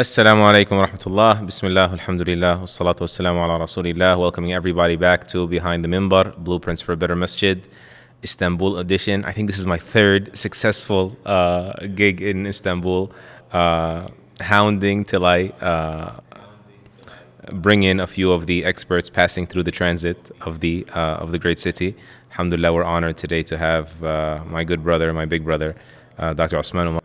Assalamu alaikum wa rahmatullah. Bismillah, alhamdulillah, wassalatu wassalamu ala rasulillah. Welcoming everybody back to Behind the MInbar, Blueprints for a Better Masjid, Istanbul edition. I think this is my third successful gig in Istanbul, hounding till I bring in a few of the experts passing through the transit of the great city. Alhamdulillah, we're honored today to have my good brother, my big brother, Dr. Osman Umarji.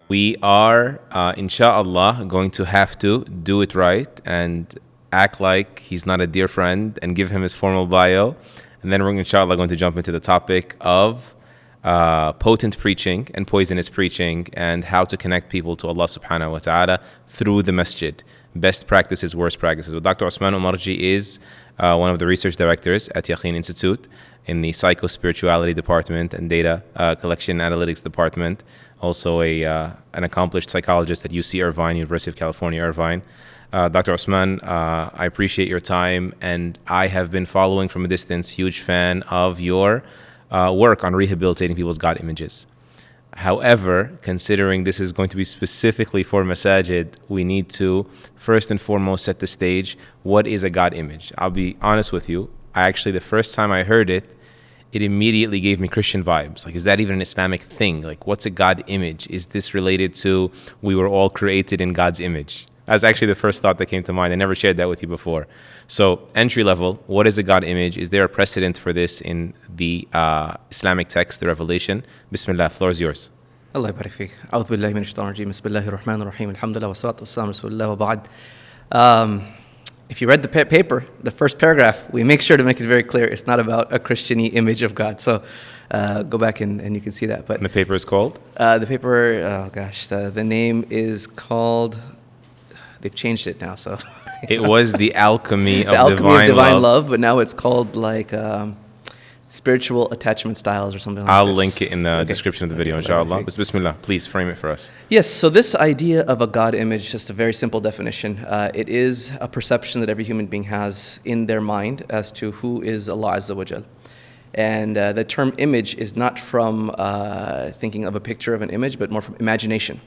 We are, inshallah, going to have to do it right and act like he's not a dear friend and give him his formal bio. And then we're, inshallah, going to jump into the topic of potent preaching and poisonous preaching and how to connect people to Allah subhanahu wa ta'ala through the masjid. Best practices, worst practices. Well, Dr. Osman Umarji is one of the research directors at Yaqeen Institute in the psycho-spirituality department and data collection analytics department. Also an accomplished psychologist at UC Irvine, University of California, Irvine. Dr. Osman, I appreciate your time, and I have been following from a distance, huge fan of your work on rehabilitating people's God images. However, considering this is going to be specifically for Masajid, we need to first and foremost set the stage. What is a God image? I'll be honest with you. The first time I heard it, it immediately gave me Christian vibes. Like, is that even an Islamic thing? Like, what's a God image? Is this related to we were all created in God's image? That's actually the first thought that came to mind. I never shared that with you before. So, entry level, what is a God image? Is there a precedent for this in the Islamic text, the Revelation? Bismillah, floor is yours. Allah yabarik fiik. A'udhu billahi minash shaitanir rajim. Bismillahir rahmanir rahim. Alhamdulillah wa salatu wassalamu ala rasulillah wa ba'd. If you read the paper, the first paragraph, we make sure to make it very clear it's not about a Christian-y image of God. So go back and you can see that. But And the paper is called? The paper, the name is called, they've changed it now. So It was The Alchemy of Divine Love, but now it's called like Spiritual Attachment Styles or something like that. I'll link it in the description of the video, inshallah. But Bismillah, please frame it for us. Yes, so this idea of a God image, just a very simple definition. It is a perception that every human being has in their mind as to who is Allah Azza wa Jal. And the term image is not from thinking of a picture of an image, but more from imagination.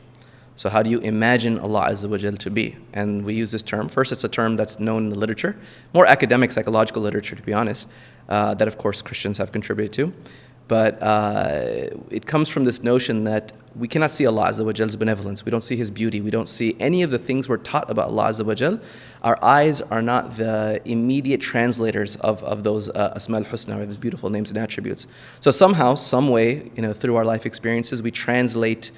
So how do you imagine Allah Azza wa Jal to be? And we use this term. First, it's a term that's known in the literature, more academic, psychological literature, to be honest, that, of course, Christians have contributed to. But it comes from this notion that we cannot see Allah Azza wa Jal's benevolence. We don't see His beauty. We don't see any of the things we're taught about Allah Azza wa Jal. Our eyes are not the immediate translators of those Asma al-Husna, or those beautiful names and attributes. So somehow, some way, through our life experiences, we translate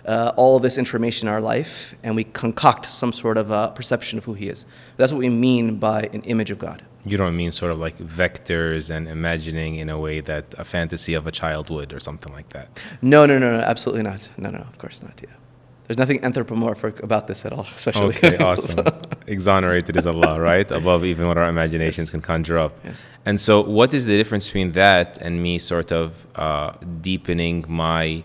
all of this information in our life, and we concoct some sort of a perception of who He is. That's what we mean by an image of God. You don't mean sort of like vectors and imagining in a way that a fantasy of a child would or something like that? No, absolutely not. No, of course not, yeah. There's nothing anthropomorphic about this at all, especially. Okay, awesome. Exonerated is Allah, right? Above even what our imaginations can conjure up. Yes. And so what is the difference between that and me sort of deepening my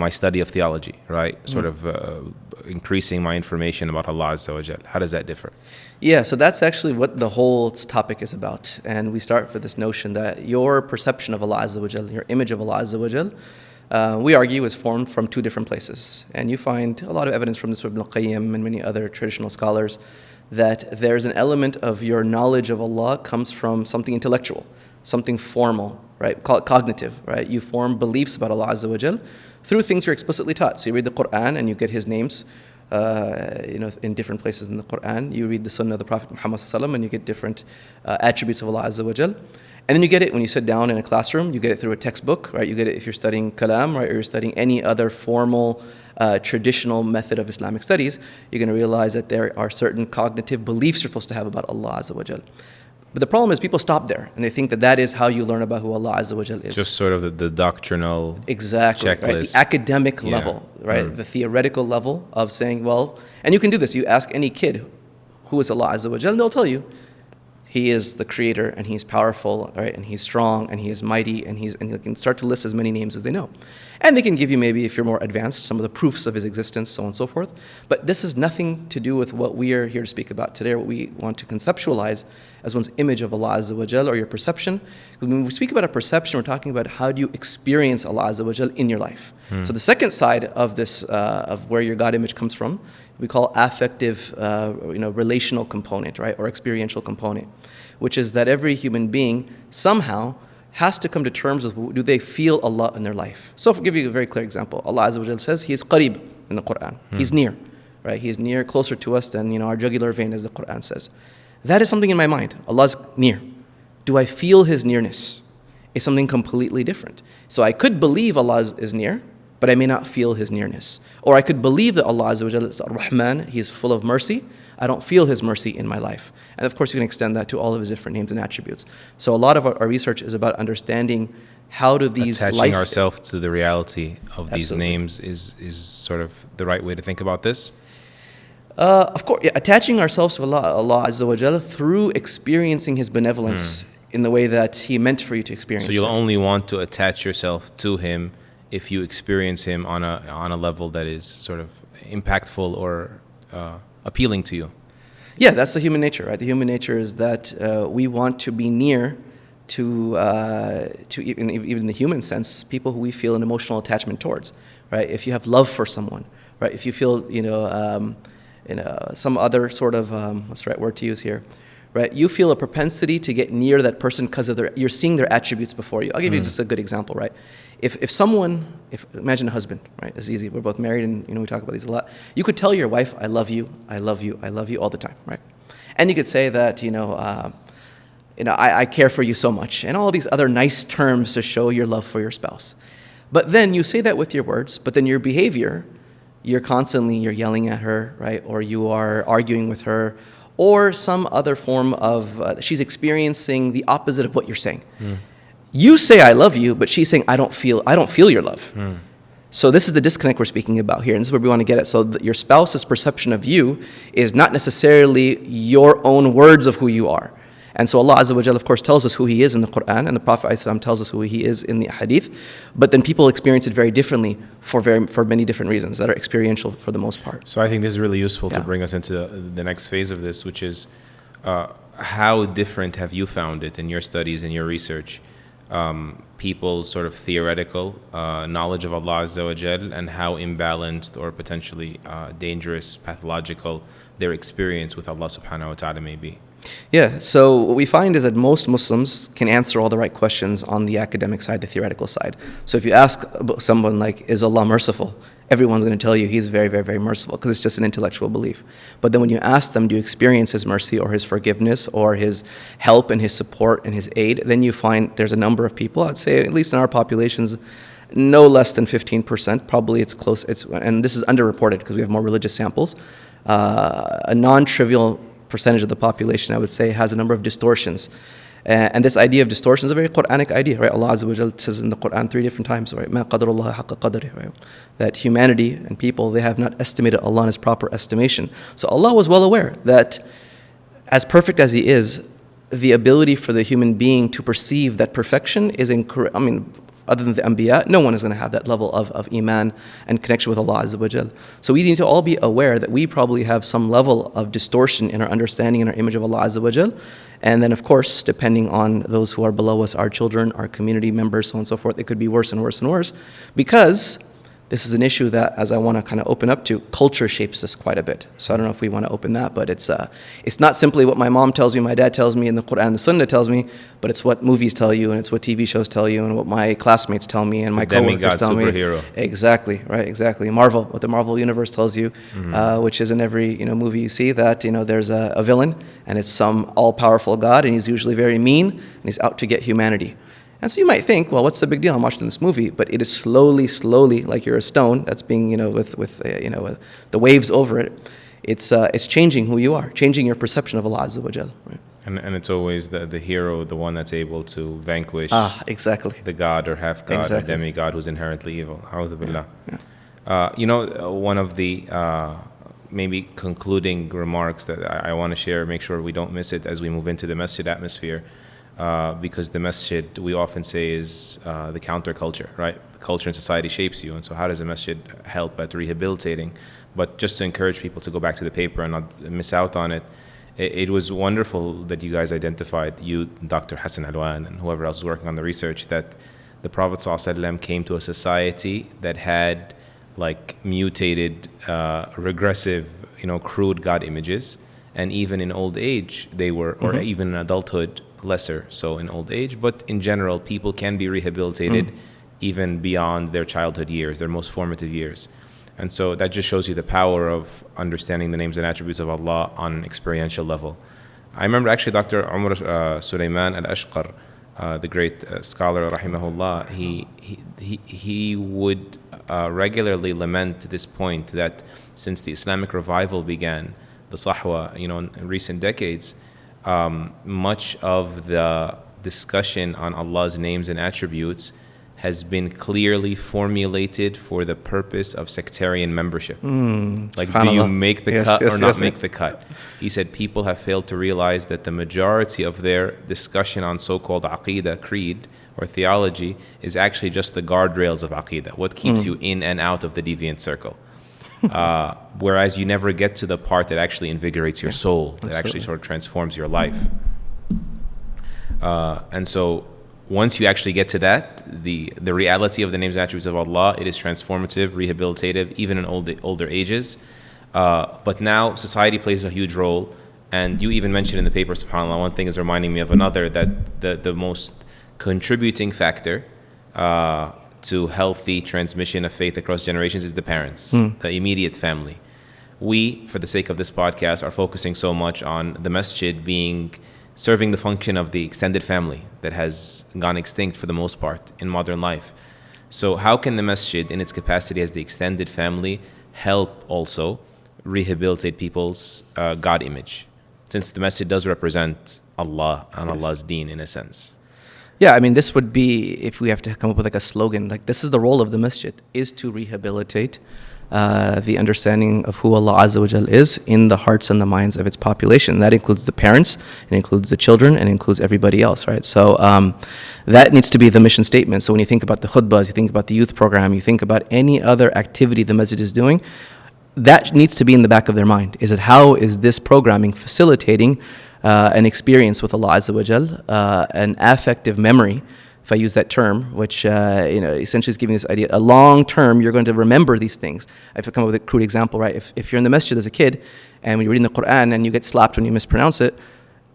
study of theology, right? Sort of increasing my information about Allah Azza wa Jal. How does that differ? Yeah, so that's actually what the whole topic is about. And we start with this notion that your perception of Allah Azza wa Jal, your image of Allah Azza wa Jal, we argue is formed from two different places. And you find a lot of evidence from this from Ibn al-Qayyim and many other traditional scholars that there's an element of your knowledge of Allah comes from something intellectual, something formal, right? Call it cognitive, right? You form beliefs about Allah Azza wa Jal through things you're explicitly taught. So you read the Quran and you get His names, in different places in the Quran. You read the Sunnah of the Prophet Muhammad ﷺ and you get different attributes of Allah Azza wa Jal. And then you get it when you sit down in a classroom. You get it through a textbook, right? You get it if you're studying kalam, right? Or you're studying any other formal, traditional method of Islamic studies. You're going to realize that there are certain cognitive beliefs you're supposed to have about Allah Azza wa Jal. But the problem is people stop there and they think that that is how you learn about who Allah Azza wa Jal is. Just sort of the doctrinal He is the creator, and he's powerful, right? And he's strong, and he is mighty, and they can start to list as many names as they know. And they can give you, maybe if you're more advanced, some of the proofs of his existence, so on and so forth. But this has nothing to do with what we are here to speak about today, or what we want to conceptualize as one's image of Allah Azza wa Jal, or your perception. When we speak about a perception, we're talking about how do you experience Allah Azza wa Jal in your life. So the second side of this, of where your God image comes from, we call affective, relational component, right, or experiential component, which is that every human being somehow has to come to terms with, do they feel Allah in their life? So I'll give you a very clear example. Allah Azza wa Jal says He is qareeb in the Quran. He's near, right? He is near, closer to us than our jugular vein, as the Quran says. That is something in my mind. Allah's near. Do I feel His nearness? It's something completely different. So I could believe Allah is near, but I may not feel His nearness. Or I could believe that Allah Azza wa Jalla is Ar-Rahman, He is full of mercy. I don't feel His mercy in my life. And of course you can extend that to all of His different names and attributes. So a lot of our research is about understanding how do these attaching ourselves to the reality of these Absolutely. names is sort of the right way to think about this. Of course, attaching ourselves to Allah Azza wa Jalla through experiencing His benevolence in the way that He meant for you to experience. So you'll it. only want to attach yourself to Him if you experience Him on a level that is sort of impactful or appealing to you. Yeah, that's the human nature, right? The human nature is that we want to be near to even in the human sense, people who we feel an emotional attachment towards, right? If you have love for someone, right? If you feel, some other sort of, what's the right word to use here, right? You feel a propensity to get near that person because of you're seeing their attributes before you. I'll give you just a good example, right? If imagine a husband, right? It's easy. We're both married, and we talk about these a lot. You could tell your wife, "I love you, I love you, I love you" all the time, right? And you could say that, I care for you so much, and all these other nice terms to show your love for your spouse. But then you say that with your words, but then your behavior, you're yelling at her, right? Or you are arguing with her, or some other form of, she's experiencing the opposite of what you're saying. You say "I love you," but she's saying I don't feel your love. So this is the disconnect we're speaking about here, and this is where we want to get at. So that your spouse's perception of you is not necessarily your own words of who you are. And so Allah Azza wa Jalla, of course, tells us who He is in the Quran, and the Prophet ﷺ tells us who He is in the Hadith. But then people experience it very differently for many different reasons that are experiential for the most part. So I think this is really useful to bring us into the next phase of this, which is how different have you found it in your studies and your research? People's sort of theoretical knowledge of Allah Azza wa Jal, and how imbalanced or potentially dangerous, pathological their experience with Allah Subhanahu wa Ta'ala may be. Yeah, so what we find is that most Muslims can answer all the right questions on the academic side, the theoretical side. So if you ask someone like, is Allah merciful? Everyone's going to tell you He's very, very, very merciful, because it's just an intellectual belief. But then when you ask them, do you experience His mercy or His forgiveness or His help and His support and His aid, then you find there's a number of people, I'd say at least in our populations, no less than 15%, probably it's close, and this is underreported because we have more religious samples, a non-trivial percentage of the population, I would say, has a number of distortions. And this idea of distortion is a very Quranic idea, right? Allah Azza wa Jal says in the Quran 3 different times, right? مَا قَدْرُ اللَّهَ حَقَّ قَدْرِهِ, right? That humanity and people, they have not estimated Allah in His proper estimation. So Allah was well aware that as perfect as He is, the ability for the human being to perceive that perfection is incorrect. I mean, other than the Anbiya, no one is going to have that level of Iman and connection with Allah Azza wa Jal. So we need to all be aware that we probably have some level of distortion in our understanding and our image of Allah Azza wa Jal. And then, of course, depending on those who are below us, our children, our community members, so on and so forth, it could be worse and worse and worse, because this is an issue that, as I want to kind of open up to, culture shapes us quite a bit. So I don't know if we want to open that, but it's not simply what my mom tells me, my dad tells me, and the Quran and the Sunnah tells me, but it's what movies tell you, and it's what TV shows tell you, and what my classmates tell me, and my coworkers tell me. Superhero. Exactly, right, exactly. Marvel, what the Marvel universe tells you, which is in every movie you see, that there's a villain, and it's some all-powerful God, and he's usually very mean, and he's out to get humanity. And so you might think, well, what's the big deal? I'm watching this movie, but it is slowly, like you're a stone that's being, with the waves over it. It's changing who you are, changing your perception of Allah Azza wa Jal. Right? And it's always the hero, the one that's able to vanquish exactly. the god or half god, Exactly. or demigod who's inherently evil. A'udhu billah. Yeah. One of the maybe concluding remarks that I want to share, make sure we don't miss it as we move into the masjid atmosphere, because the masjid, we often say, is the counterculture, right? The culture and society shapes you, and so how does the masjid help at rehabilitating? But just to encourage people to go back to the paper and not miss out on it, it was wonderful that you guys identified, you, Dr. Hassan Alwan, and whoever else was working on the research, that the Prophet ﷺ came to a society that had like mutated, regressive, crude God images. And even in old age, they were, or even in adulthood, lesser so in old age. But in general, people can be rehabilitated even beyond their childhood years, their most formative years. And so that just shows you the power of understanding the names and attributes of Allah on an experiential level. I remember actually Dr. Umar Sulaiman al-Ashqar, the great scholar, rahimahullah, he would regularly lament this point that since the Islamic revival began, the Sahwa, in recent decades, much of the discussion on Allah's names and attributes has been clearly formulated for the purpose of sectarian membership. Like, do you make the cut or not make the cut? He said people have failed to realize that the majority of their discussion on so-called aqidah, creed, or theology is actually just the guardrails of aqidah, what keeps you in and out of the deviant circle. Whereas you never get to the part that actually invigorates your soul, that actually sort of transforms your life. And so once you actually get to that, the reality of the names and attributes of Allah, it is transformative, rehabilitative, even in older ages. But now society plays a huge role. And you even mentioned in the paper, subhanAllah, one thing is reminding me of another, that the most contributing factor to healthy transmission of faith across generations is the parents, the immediate family. We, for the sake of this podcast, are focusing so much on the masjid serving the function of the extended family that has gone extinct for the most part in modern life. So how can the masjid, in its capacity as the extended family, help also rehabilitate people's God image? Since the masjid does represent Allah and Allah's deen in a sense. Yeah, I mean, this would be, if we have to come up with like a slogan, like this is the role of the masjid, is to rehabilitate the understanding of who Allah Azza wa Jal is in the hearts and the minds of its population. That includes the parents, it includes the children, and it includes everybody else, right? So that needs to be the mission statement. So when you think about the khutbahs, you think about the youth program, you think about any other activity the masjid is doing, that needs to be in the back of their mind. Is it how is this programming facilitating an experience with Allah Azza wa Jal, an affective memory, if I use that term, which essentially is giving this idea, a long term, you're going to remember these things. I have come up with a crude example, right? If you're in the masjid as a kid and you're reading the Quran and you get slapped when you mispronounce it,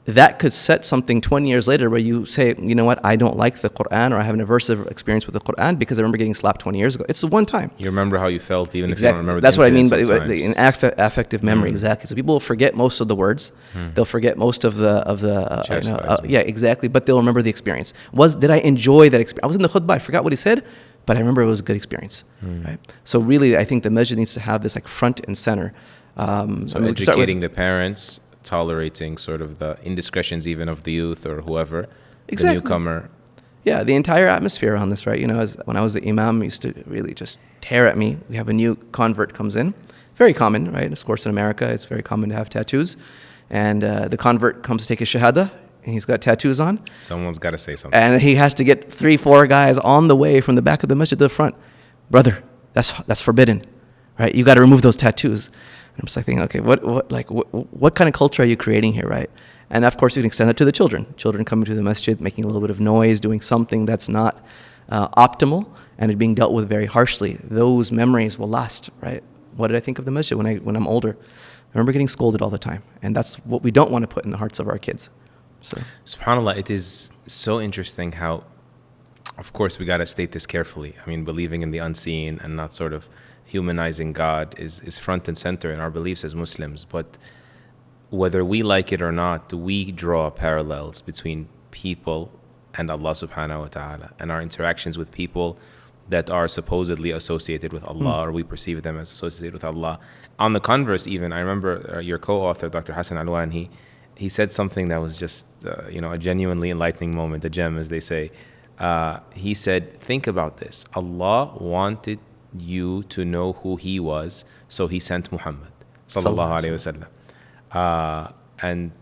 that could set something 20 years later where you say, you know what, I don't like the Quran, or I have an aversive experience with the Quran because I remember getting slapped 20 years ago. It's the one time. You remember how you felt even exactly. if you don't remember That's the what I mean incident by an affective memory, exactly. So people will forget most of the words. They'll forget most of the yeah, exactly, but they'll remember the experience. Did I enjoy that experience? I was in the khutbah, I forgot what he said, but I remember it was a good experience. Right? So really, I think the masjid needs to have this like front and center. So educating the parents, tolerating sort of the indiscretions even of the youth or whoever, the newcomer. Yeah, the entire atmosphere on this, right? When I was the Imam, used to really just tear at me. We have a new convert comes in. Very common, right? Of course, in America, it's very common to have tattoos. And the convert comes to take his Shahada, and he's got tattoos on. Someone's got to say something. And he has to get 3-4 guys on the way from the back of the masjid to the front. Brother, that's forbidden, right? You got to remove those tattoos. And I'm just like thinking, okay, what kind of culture are you creating here, right? And of course, you can extend it to the children. Children coming to the masjid, making a little bit of noise, doing something that's not optimal, and it being dealt with very harshly. Those memories will last, right? What did I think of the masjid when I'm older? I remember getting scolded all the time, and that's what we don't want to put in the hearts of our kids. So, SubhanAllah, it is so interesting how, of course, we got to state this carefully. I mean, believing in the unseen and not sort of humanizing God is front and center in our beliefs as Muslims. But whether we like it or not, we draw parallels between people and Allah subhanahu wa ta'ala, and our interactions with people that are supposedly associated with Allah, or we perceive them as associated with Allah. On the converse, even, I remember your co-author, Dr. Hassan Alwan, he said something that was just a genuinely enlightening moment, a gem, as they say. He said, think about this. Allah wanted you to know who He was, so He sent Muhammad sallallahu alaihi wasallam. And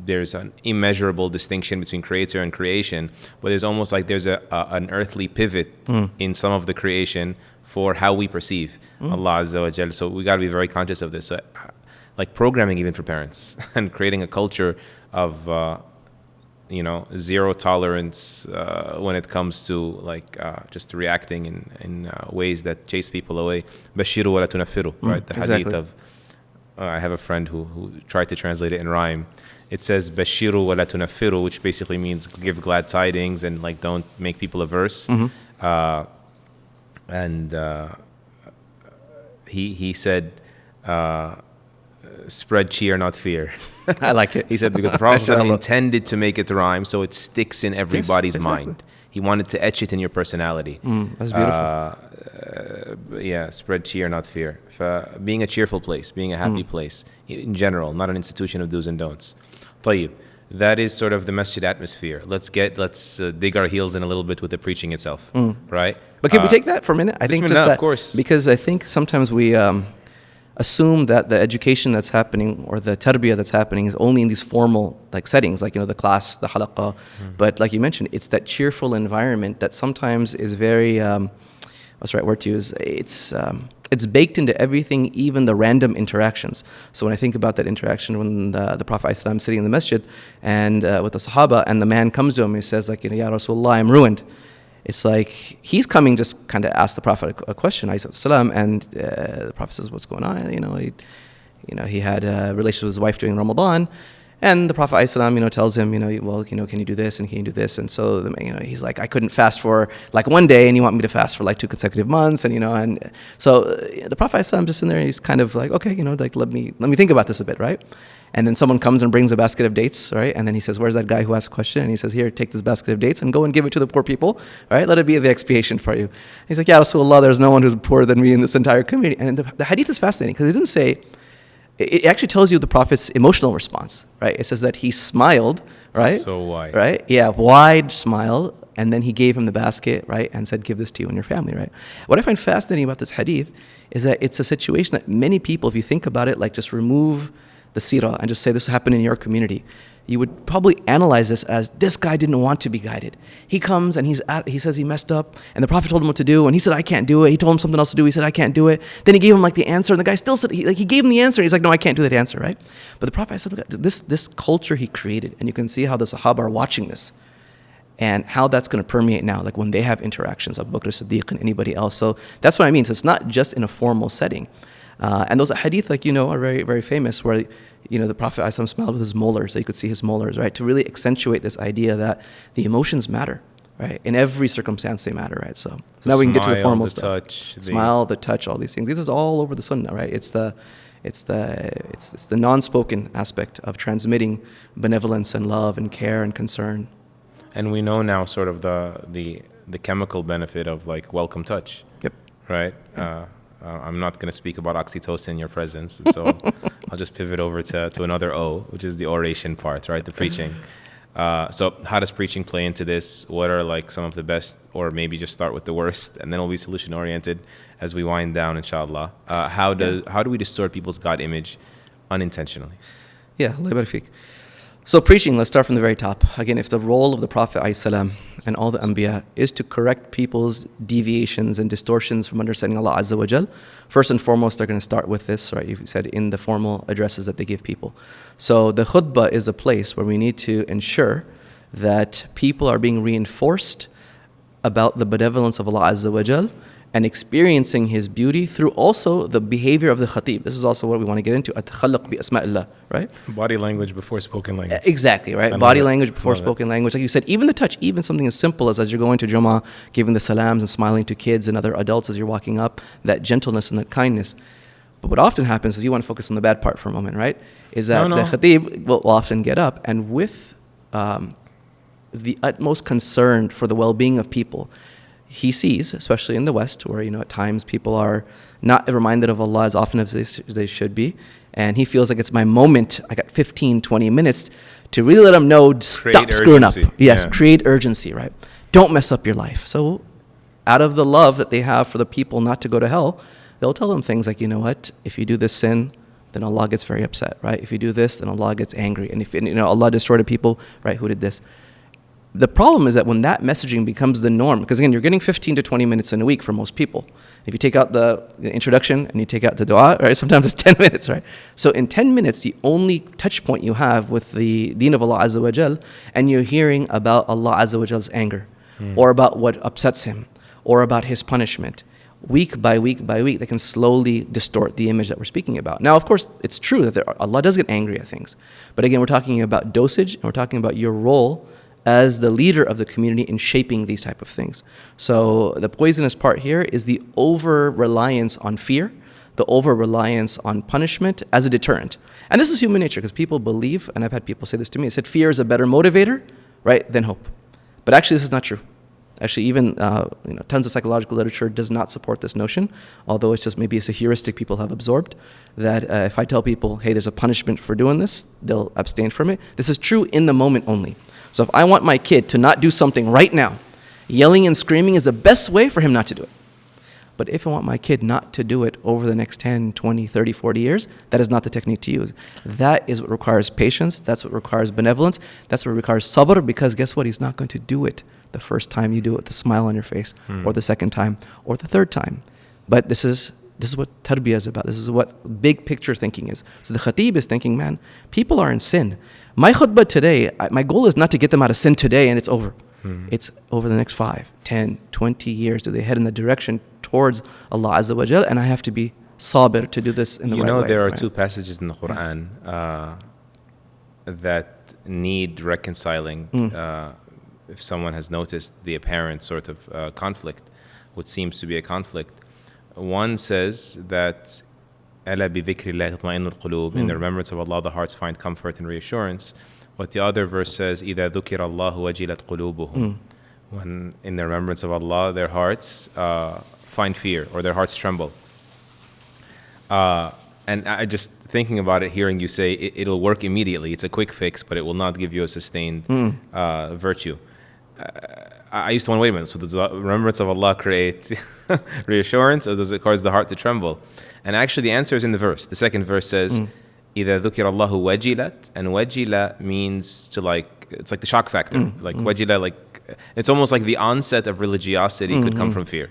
there's an immeasurable distinction between creator and creation, but there's almost like there's an earthly pivot in some of the creation for how we perceive Allah Azza wa Jal. So we got to be very conscious of this. So, like programming even for parents and creating a culture of zero tolerance when it comes to just reacting in ways that chase people away. Bashiru wa la tunaffiru, right? The exactly. hadith of I have a friend who tried to translate it in rhyme. It says Bashiru wa la tunaffiru, which basically means give glad tidings and don't make people averse. He said spread cheer, not fear. I like it. He said because the Prophet intended to make it rhyme so it sticks in everybody's mind. He wanted to etch it in your personality. That's beautiful. Spread cheer, not fear. Being a cheerful place, being a happy place in general, not an institution of do's and don'ts. طيب. That is sort of the masjid atmosphere. Let's dig our heels in a little bit with the preaching itself, right? But can we take that for a minute? I think just that, of course. Because I think sometimes we assume that the education that's happening or the tarbiyah that's happening is only in these formal settings, the class, the halaqah. But like you mentioned, it's that cheerful environment that sometimes is very, what's the right word to use? It's baked into everything, even the random interactions. So when I think about that interaction when the Prophet ﷺ sitting in the masjid and with the Sahaba, and the man comes to him and he says, Ya Rasulullah, I'm ruined. It's like he's coming just kind of ask the Prophet a question, ﷺ, and the Prophet says, what's going on? He had a relationship with his wife during Ramadan. And the Prophet ﷺ, tells him, can you do this and can you do this? And so, he's like, I couldn't fast for one day, and you want me to fast for 2 consecutive months, and so the Prophet ﷺ just in there, he's kind of like, okay, let me think about this a bit, right? And then someone comes and brings a basket of dates, right? And then he says, where's that guy who asked a question? And he says, here, take this basket of dates and go and give it to the poor people, right? Let it be the expiation for you. And he's like, Ya Rasulullah, there's no one who's poorer than me in this entire community. And the hadith is fascinating because it didn't say. It actually tells you the Prophet's emotional response, right? It says that he smiled, right? So wide. Right? Yeah, wide smile. And then he gave him the basket, right? And said, give this to you and your family, right? What I find fascinating about this hadith is that it's a situation that many people, if you think about it, just remove the seerah and just say this happened in your community, you would probably analyze this as this guy didn't want to be guided. He comes and he says he messed up, and the Prophet told him what to do, and he said, I can't do it. He told him something else to do. He said, I can't do it. Then he gave him the answer, and the guy still said, he gave him the answer, and he's like, no, I can't do that answer, right? But the Prophet said, this culture he created, and you can see how the Sahaba are watching this, and how that's going to permeate now, when they have interactions, Abu Bakr Siddiq and anybody else. So that's what I mean. So it's not just in a formal setting. And those hadith, are very, very famous, where the Prophet ﷺ smiled with his molars, so you could see his molars, right? To really accentuate this idea that the emotions matter, right? In every circumstance, they matter, right? So now we can get to the formal stuff. Smile, the touch, all these things. This is all over the Sunnah, right? It's the non-spoken aspect of transmitting benevolence and love and care and concern. And we know now sort of the chemical benefit of welcome touch. Yep. Right. Yeah. I'm not going to speak about oxytocin in your presence, and so I'll just pivot over to another O, which is the oration part, right? The preaching. So how does preaching play into this? What are some of the best, or maybe just start with the worst, and then we'll be solution oriented as we wind down, inshallah. How do we distort people's God image unintentionally? Yeah, Allah barik feek. So preaching, let's start from the very top. Again, if the role of the Prophet ﷺ and all the Anbiya is to correct people's deviations and distortions from understanding Allah Azza wa Jal, first and foremost, they're going to start with this, right? You said in the formal addresses that they give people. So the khutbah is a place where we need to ensure that people are being reinforced about the benevolence of Allah Azza wa Jal and experiencing His beauty through also the behavior of the khatib. This is also what we want to get into, at-takhalluq bi asma'illah, right? Body language before spoken language. Exactly, right? Body language before spoken language. Like you said, even the touch, even something as simple as you're going to Jummah, giving the salams and smiling to kids and other adults as you're walking up, that gentleness and that kindness. But what often happens is you want to focus on the bad part for a moment, right? Is that the khatib will often get up and with the utmost concern for the well-being of people, he sees, especially in the West, where at times people are not reminded of Allah as often as they should be, and he feels like it's my moment. I got 15, 20 minutes to really let them know, stop screwing up. Yes, create urgency, right? Don't mess up your life. So out of the love that they have for the people not to go to hell, they'll tell them things like, you know what, if you do this sin, then Allah gets very upset, right? If you do this, then Allah gets angry. And if Allah destroyed a people, right, who did this? The problem is that when that messaging becomes the norm, because again, you're getting 15 to 20 minutes in a week for most people. If you take out the introduction and you take out the dua, right, sometimes it's 10 minutes, right? So in 10 minutes, the only touch point you have with the deen of Allah Azza wa Jal, and you're hearing about Allah Azza wa Jal's anger, or about what upsets him, or about his punishment. Week by week by week, they can slowly distort the image that we're speaking about. Now, of course, it's true that Allah does get angry at things. But again, we're talking about dosage, and we're talking about your role as the leader of the community in shaping these type of things. So the poisonous part here is the over-reliance on fear, the over-reliance on punishment as a deterrent. And this is human nature, because people believe, and I've had people say this to me, they said fear is a better motivator, right, than hope. But actually, this is not true. Actually, even tons of psychological literature does not support this notion, although it's a heuristic people have absorbed, that if I tell people, hey, there's a punishment for doing this, they'll abstain from it. This is true in the moment only. So if I want my kid to not do something right now, yelling and screaming is the best way for him not to do it. But if I want my kid not to do it over the next 10, 20, 30, 40 years, that is not the technique to use. That is what requires patience. That's what requires benevolence. That's what requires sabr, because guess what? He's not going to do it the first time you do it with a smile on your face, or the second time, or the third time. But this is what tarbiyah is about. This is what big picture thinking is. So the khatib is thinking, man, people are in sin. My khutbah today, my goal is not to get them out of sin today and it's over. It's over the next 5, 10, 20 years. Do they head in the direction towards Allah Azza wa Jal? And I have to be sabir to do this in the right way. There are two passages in the Quran that need reconciling. If someone has noticed the apparent sort of conflict, what seems to be a conflict. One says that أَلَا بِذِكْرِ اللَّهِ تَطْمَئِنُّ الْقُلُوبِ, in the remembrance of Allah the hearts find comfort and reassurance. But the other verse says إِذَا ذُكِرَ اللَّهُ وَجِلَتْ قُلُوبُهُم, when in the remembrance of Allah their hearts find fear, or their hearts tremble. And I just thinking about it, hearing you say it'll work immediately. It's a quick fix, but it will not give you a sustained virtue. I used to wonder, wait a minute, so does the remembrance of Allah create reassurance, or does it cause the heart to tremble? And actually the answer is in the verse. The second verse says, إِذَا ذُكِرَ اللَّهُ وَجِلَتْ, and wajila means to it's like the shock factor. Wajila, it's almost like the onset of religiosity could come from fear.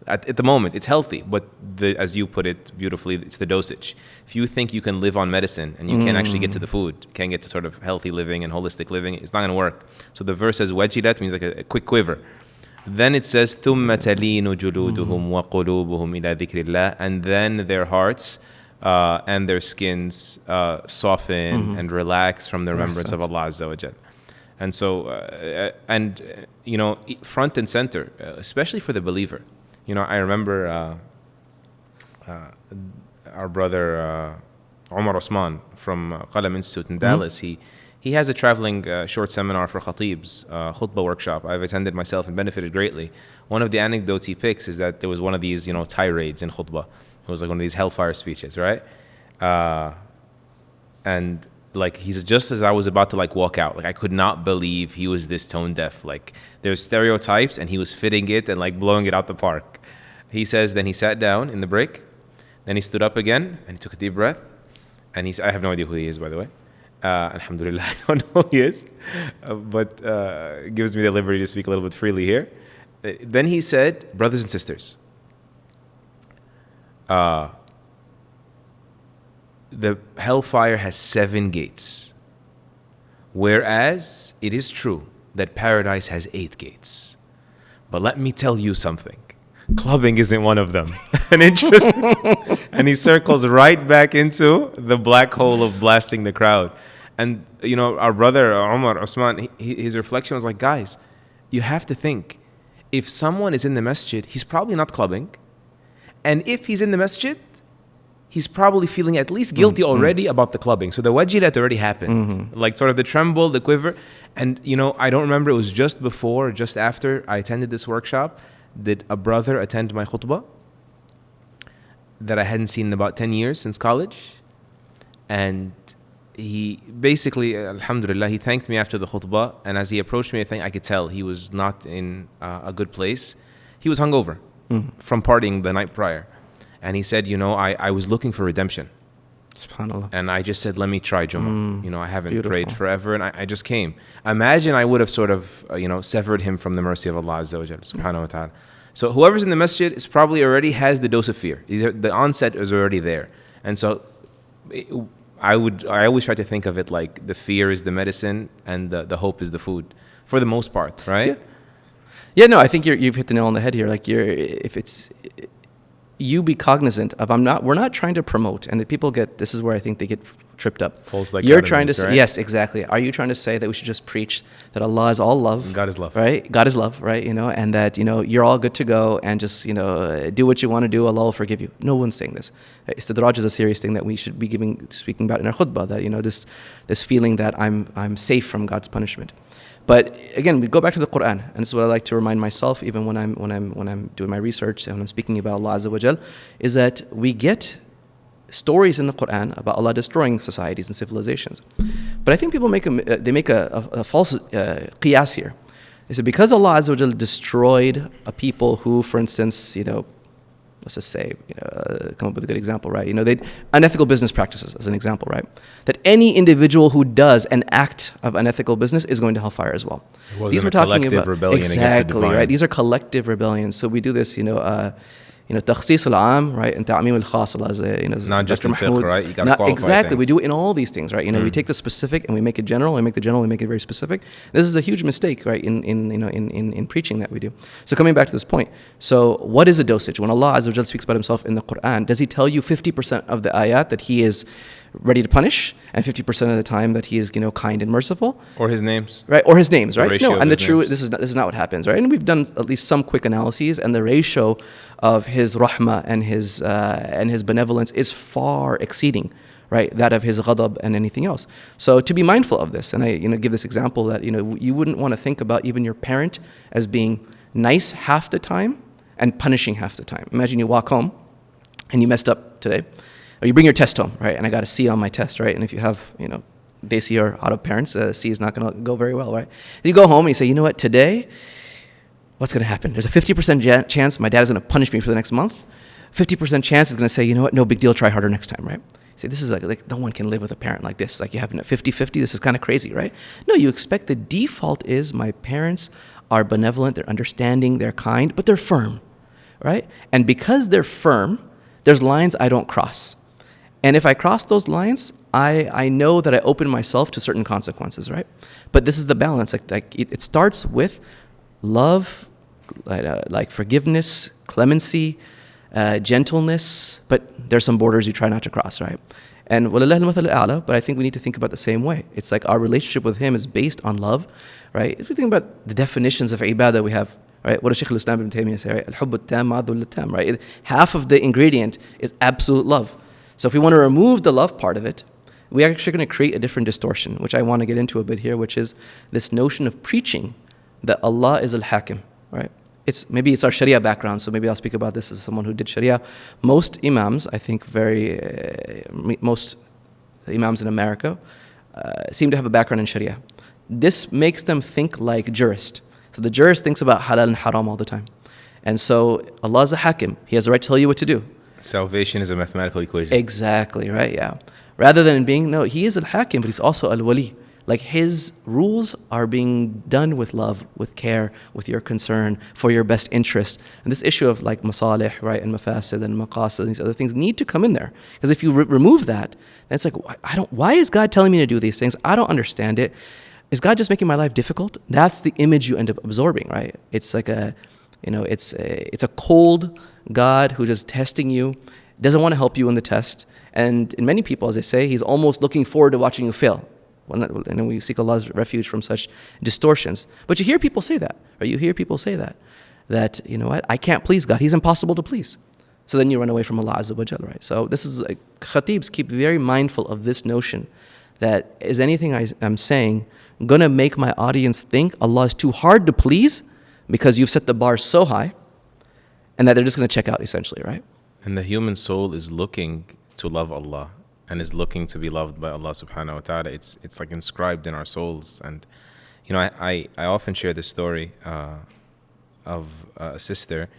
At the moment, it's healthy, but as you put it beautifully, it's the dosage. If you think you can live on medicine and you can't actually get to the food, can't get to sort of healthy living and holistic living, it's not going to work. So the verse says, wajilat means like a quick quiver. Then it says, ثُمَّ تَلِينُ جُلُودُهُمْ وَقُلُوبُهُمْ إِلَى ذِكْرِ اللَّهِ, and then their hearts and their skins soften and relax from the remembrance of Allah Azza wa Jal. And so, front and center, especially for the believer. I remember our brother Umar Osman from Islamic Institute in Dallas. He has a traveling short seminar for khatibs, khutbah workshop. I've attended myself and benefited greatly. One of the anecdotes he picks is that there was one of these, tirades in khutbah. It was like one of these hellfire speeches, right? And he's just as I was about to walk out, I could not believe he was this tone deaf. There's stereotypes and he was fitting it and blowing it out the park. He says, then he sat down in the break, then he stood up again and he took a deep breath. And I have no idea who he is, by the way. Alhamdulillah, I don't know who he is, but gives me the liberty to speak a little bit freely here. Then he said, brothers and sisters, the hellfire has 7 gates, whereas it is true that paradise has 8 gates. But let me tell you something. Clubbing isn't one of them. And and he circles right back into the black hole of blasting the crowd. And our brother Umar Osman, his reflection was guys, you have to think, if someone is in the masjid, he's probably not clubbing, and if he's in the masjid, he's probably feeling at least guilty already about the clubbing. So the wajilat already happened, sort of the tremble, the quiver. And I don't remember, it was just before or just after I attended this workshop, did a brother attend my khutbah that I hadn't seen in about 10 years since college. And he basically, alhamdulillah, he thanked me after the khutbah. And as he approached me, I could tell he was not in a good place. He was hungover from partying the night prior. And he said, I was looking for redemption. Subhan Allah. And I just said, let me try Jummah. I haven't Beautiful. prayed forever, and I just came. Imagine I would have sort of, severed him from the mercy of Allah Azza wa Jal, subhanahu wa ta'ala. So whoever's in the masjid is probably already has the dose of fear. The onset is already there. And so I always try to think of it like the fear is the medicine and the hope is the food, for the most part, right? Yeah, no, I think you've hit the nail on the head here. Like you be cognizant of we're not trying to promote, and this is where I think they get tripped up. False like You're trying to say, right? yes, exactly. Are you trying to say that we should just preach that Allah is all love? God is love. Right? God is love, right? And that, you're all good to go and just, do what you want to do, Allah will forgive you. No one's saying this. Istidraj is a serious thing that we should be speaking about in our khutbah, that, this feeling that I'm safe from God's punishment. But again, we go back to the Quran, and this is what I like to remind myself, even when I'm doing my research and when I'm speaking about Allah Azza wa Jal, is that we get stories in the Quran about Allah destroying societies and civilizations. But I think people make a false qiyas here. They say because Allah Azza wa Jal destroyed a people who, for instance, let's just say, come up with a good example, right? Unethical business practices as an example, right? That any individual who does an act of unethical business is going to hellfire as well. It wasn't a collective rebellion against the divine. Right? These are collective rebellions. So we do this, takhsis al-aam, right, and ta'mim al-khas, not just in fiqh, right? You got to qualify exactly. things. We do it in all these things, right? We take the specific and we make it general. We make the general, we make it very specific. This is a huge mistake, right? In preaching that we do. So coming back to this point, so what is a dosage? When Allah Azza wa Jalla speaks about Himself in the Quran, does He tell you 50% of the ayat that He is ready to punish, and 50% of the time that He is, kind and merciful, or His names, right? Or His names, right? No, and this is not what happens, right? And we've done at least some quick analyses, and the ratio of His rahmah and His benevolence is far exceeding, right, that of His ghadab and anything else. So to be mindful of this, and I give this example that you wouldn't want to think about even your parent as being nice half the time and punishing half the time. Imagine you walk home and you messed up today. Or you bring your test home, right? And I got a C on my test, right? And if you have, Desi or Arab parents, C is not going to go very well, right? You go home and you say, you know what, today, what's going to happen? There's a 50% chance my dad is going to punish me for the next month. 50% chance is going to say, you know what, no big deal, try harder next time, right? See, this is like no one can live with a parent like this. Like you have a 50-50, this is kind of crazy, right? No, you expect the default is my parents are benevolent, they're understanding, they're kind, but they're firm, right? And because they're firm, there's lines I don't cross. And if I cross those lines, I know that I open myself to certain consequences, right? But this is the balance. It starts with love, like forgiveness, clemency, gentleness, but there's some borders you try not to cross, right? And وَلِلَّهِ الْمَثَلُ الْأَعْلَى, but I think we need to think about the same way. It's like our relationship with Him is based on love, right? If we think about the definitions of ibadah we have, right? What does Sheikh Islam ibn Taymiyyah say, right? الْحُبُّ التَّامُ مَعَ التَّامُ, right? Half of the ingredient is absolute love. So if we want to remove the love part of it, we are actually going to create a different distortion, which I want to get into a bit here, which is this notion of preaching that Allah is al-Hakim, right? Maybe it's our Sharia background, so maybe I'll speak about this as someone who did Sharia. Most Imams, I think most Imams in America seem to have a background in Sharia. This makes them think like jurist. So the jurist thinks about halal and haram all the time. And so Allah is a Hakim. He has the right to tell you what to do. Salvation is a mathematical equation. Exactly, right, yeah. Rather than He is al-Hakim, but He's also al-Wali. Like His rules are being done with love, with care, with your concern, for your best interest. And this issue of like masalih, right, and mafasid and maqasid and these other things need to come in there. Because if you remove that, then it's like, why is God telling me to do these things? I don't understand it. Is God just making my life difficult? That's the image you end up absorbing, right? It's like it's a cold God who's just testing you, doesn't want to help you in the test. And in many people, as they say, He's almost looking forward to watching you fail. And we seek Allah's refuge from such distortions. But you hear people say that, or you hear people say that, you know what, I can't please God. He's impossible to please. So then you run away from Allah Azza wa Jalla, right? So this is, khatibs keep very mindful of this notion that is anything I'm saying going to make my audience think Allah is too hard to please because you've set the bar so high, and that they're just going to check out essentially, right? And the human soul is looking to love Allah and is looking to be loved by Allah subhanahu wa ta'ala. It's like inscribed in our souls. And I often share this story of a sister.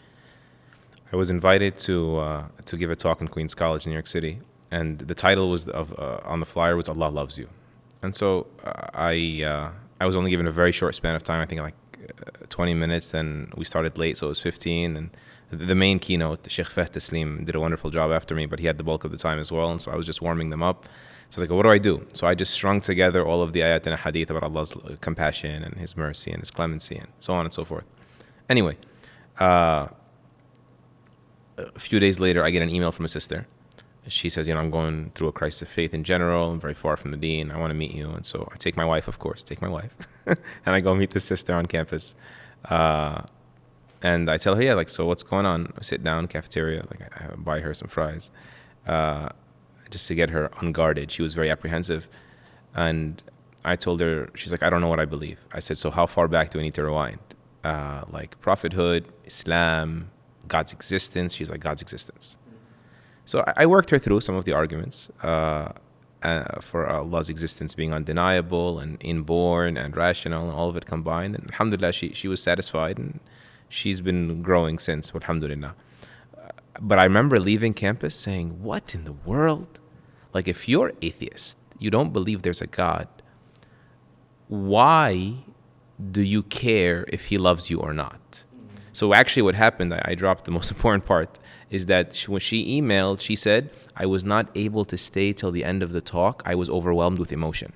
I was invited to give a talk in Queens College in New York City, and the title was on the flyer was Allah Loves You. And so I was only given a very short span of time, I think like 20 minutes, then we started late, so it was 15. And the main keynote, Sheikh Fahd Taslim, did a wonderful job after me, but he had the bulk of the time as well, and so I was just warming them up. So I was like, what do I do? So I just strung together all of the ayat and hadith about Allah's compassion and His mercy and His clemency and so on and so forth. Anyway, a few days later, I get an email from a sister. She says, I'm going through a crisis of faith in general. I'm very far from the deen. I want to meet you. And so I take my wife, of course, and I go meet this sister on campus. And I tell her, so what's going on? I sit down, cafeteria, I buy her some fries, just to get her unguarded. She was very apprehensive. And I told her, she's like, I don't know what I believe. I said, so how far back do I need to rewind? Prophethood, Islam, God's existence. She's like, God's existence. So I worked her through some of the arguments for Allah's existence being undeniable and inborn and rational and all of it combined. And alhamdulillah, she was satisfied, and she's been growing since, alhamdulillah. But I remember leaving campus saying, what in the world? If you're atheist, you don't believe there's a God, why do you care if He loves you or not? So actually what happened, I dropped the most important part, is that when she emailed, she said, I was not able to stay till the end of the talk. I was overwhelmed with emotion.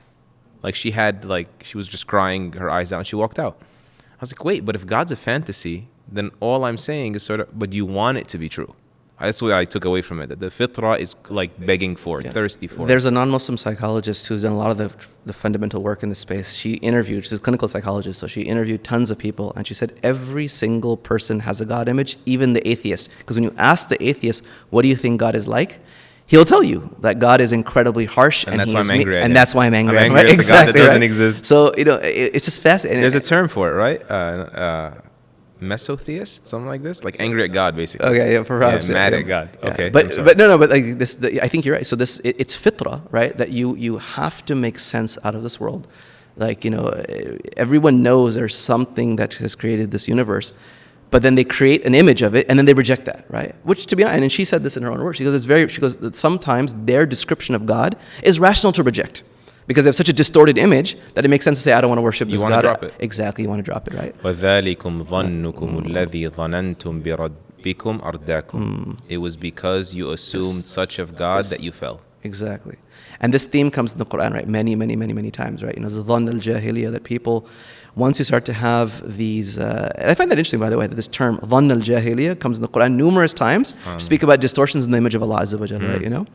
She was just crying her eyes out, and she walked out. I was like, wait, but if God's a fantasy, then all I'm saying is but you want it to be true. That's what I took away from it. That the fitrah is begging for it, thirsty for it. There's a non-Muslim psychologist who's done a lot of the fundamental work in this space. She's a clinical psychologist, so she interviewed tons of people, and she said every single person has a God image, even the atheist. Because when you ask the atheist, what do you think God is like? He'll tell you that God is incredibly harsh, and that's why I'm angry at him. And that's why I'm angry at him. Right? Exactly, God that doesn't exist. So it's just fascinating. There's a term for it, right? Mesotheist, something like this, angry at God, basically. Okay, yeah, perhaps. Mad at God. Yeah. Okay, but this. I think you're right. So it's fitrah, right? That you have to make sense out of this world. Everyone knows there's something that has created this universe, but then they create an image of it and then they reject that, right? Which, to be honest, and she said this in her own words. She goes that sometimes their description of God is rational to reject. Because they have such a distorted image that it makes sense to say, I don't want to worship this God. You want to drop it. Exactly, you want to drop it, right? وَذَلِكُمْ ظَنُّكُمُ الَّذِي ظَنَنْتُمْ بِرَبِّكُمْ أَرْدَاكُمْ. It was because you assumed such of God that you fell. Exactly. And this theme comes in the Quran, right? Many, many, many, many times, right? The dhann al-jahiliyyah, that people, once you start to have these, and I find that interesting, by the way, that this term, dhann al-jahiliyyah, comes in the Quran numerous times to speak about distortions in the image of Allah Azza wa Jalla, right?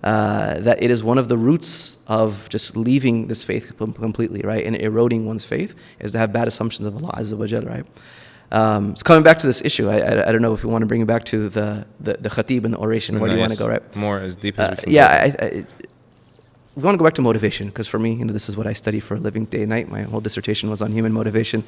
That it is one of the roots of just leaving this faith completely, right, and eroding one's faith, is to have bad assumptions of Allah Azza wa Jal, right? So coming back to this issue, I don't know if we want to bring it back to the khatib and the oration. Where do you want to go, right? More as deep as we can. We want to go back to motivation, because for me, this is what I study for a living day and night. My whole dissertation was on human motivation.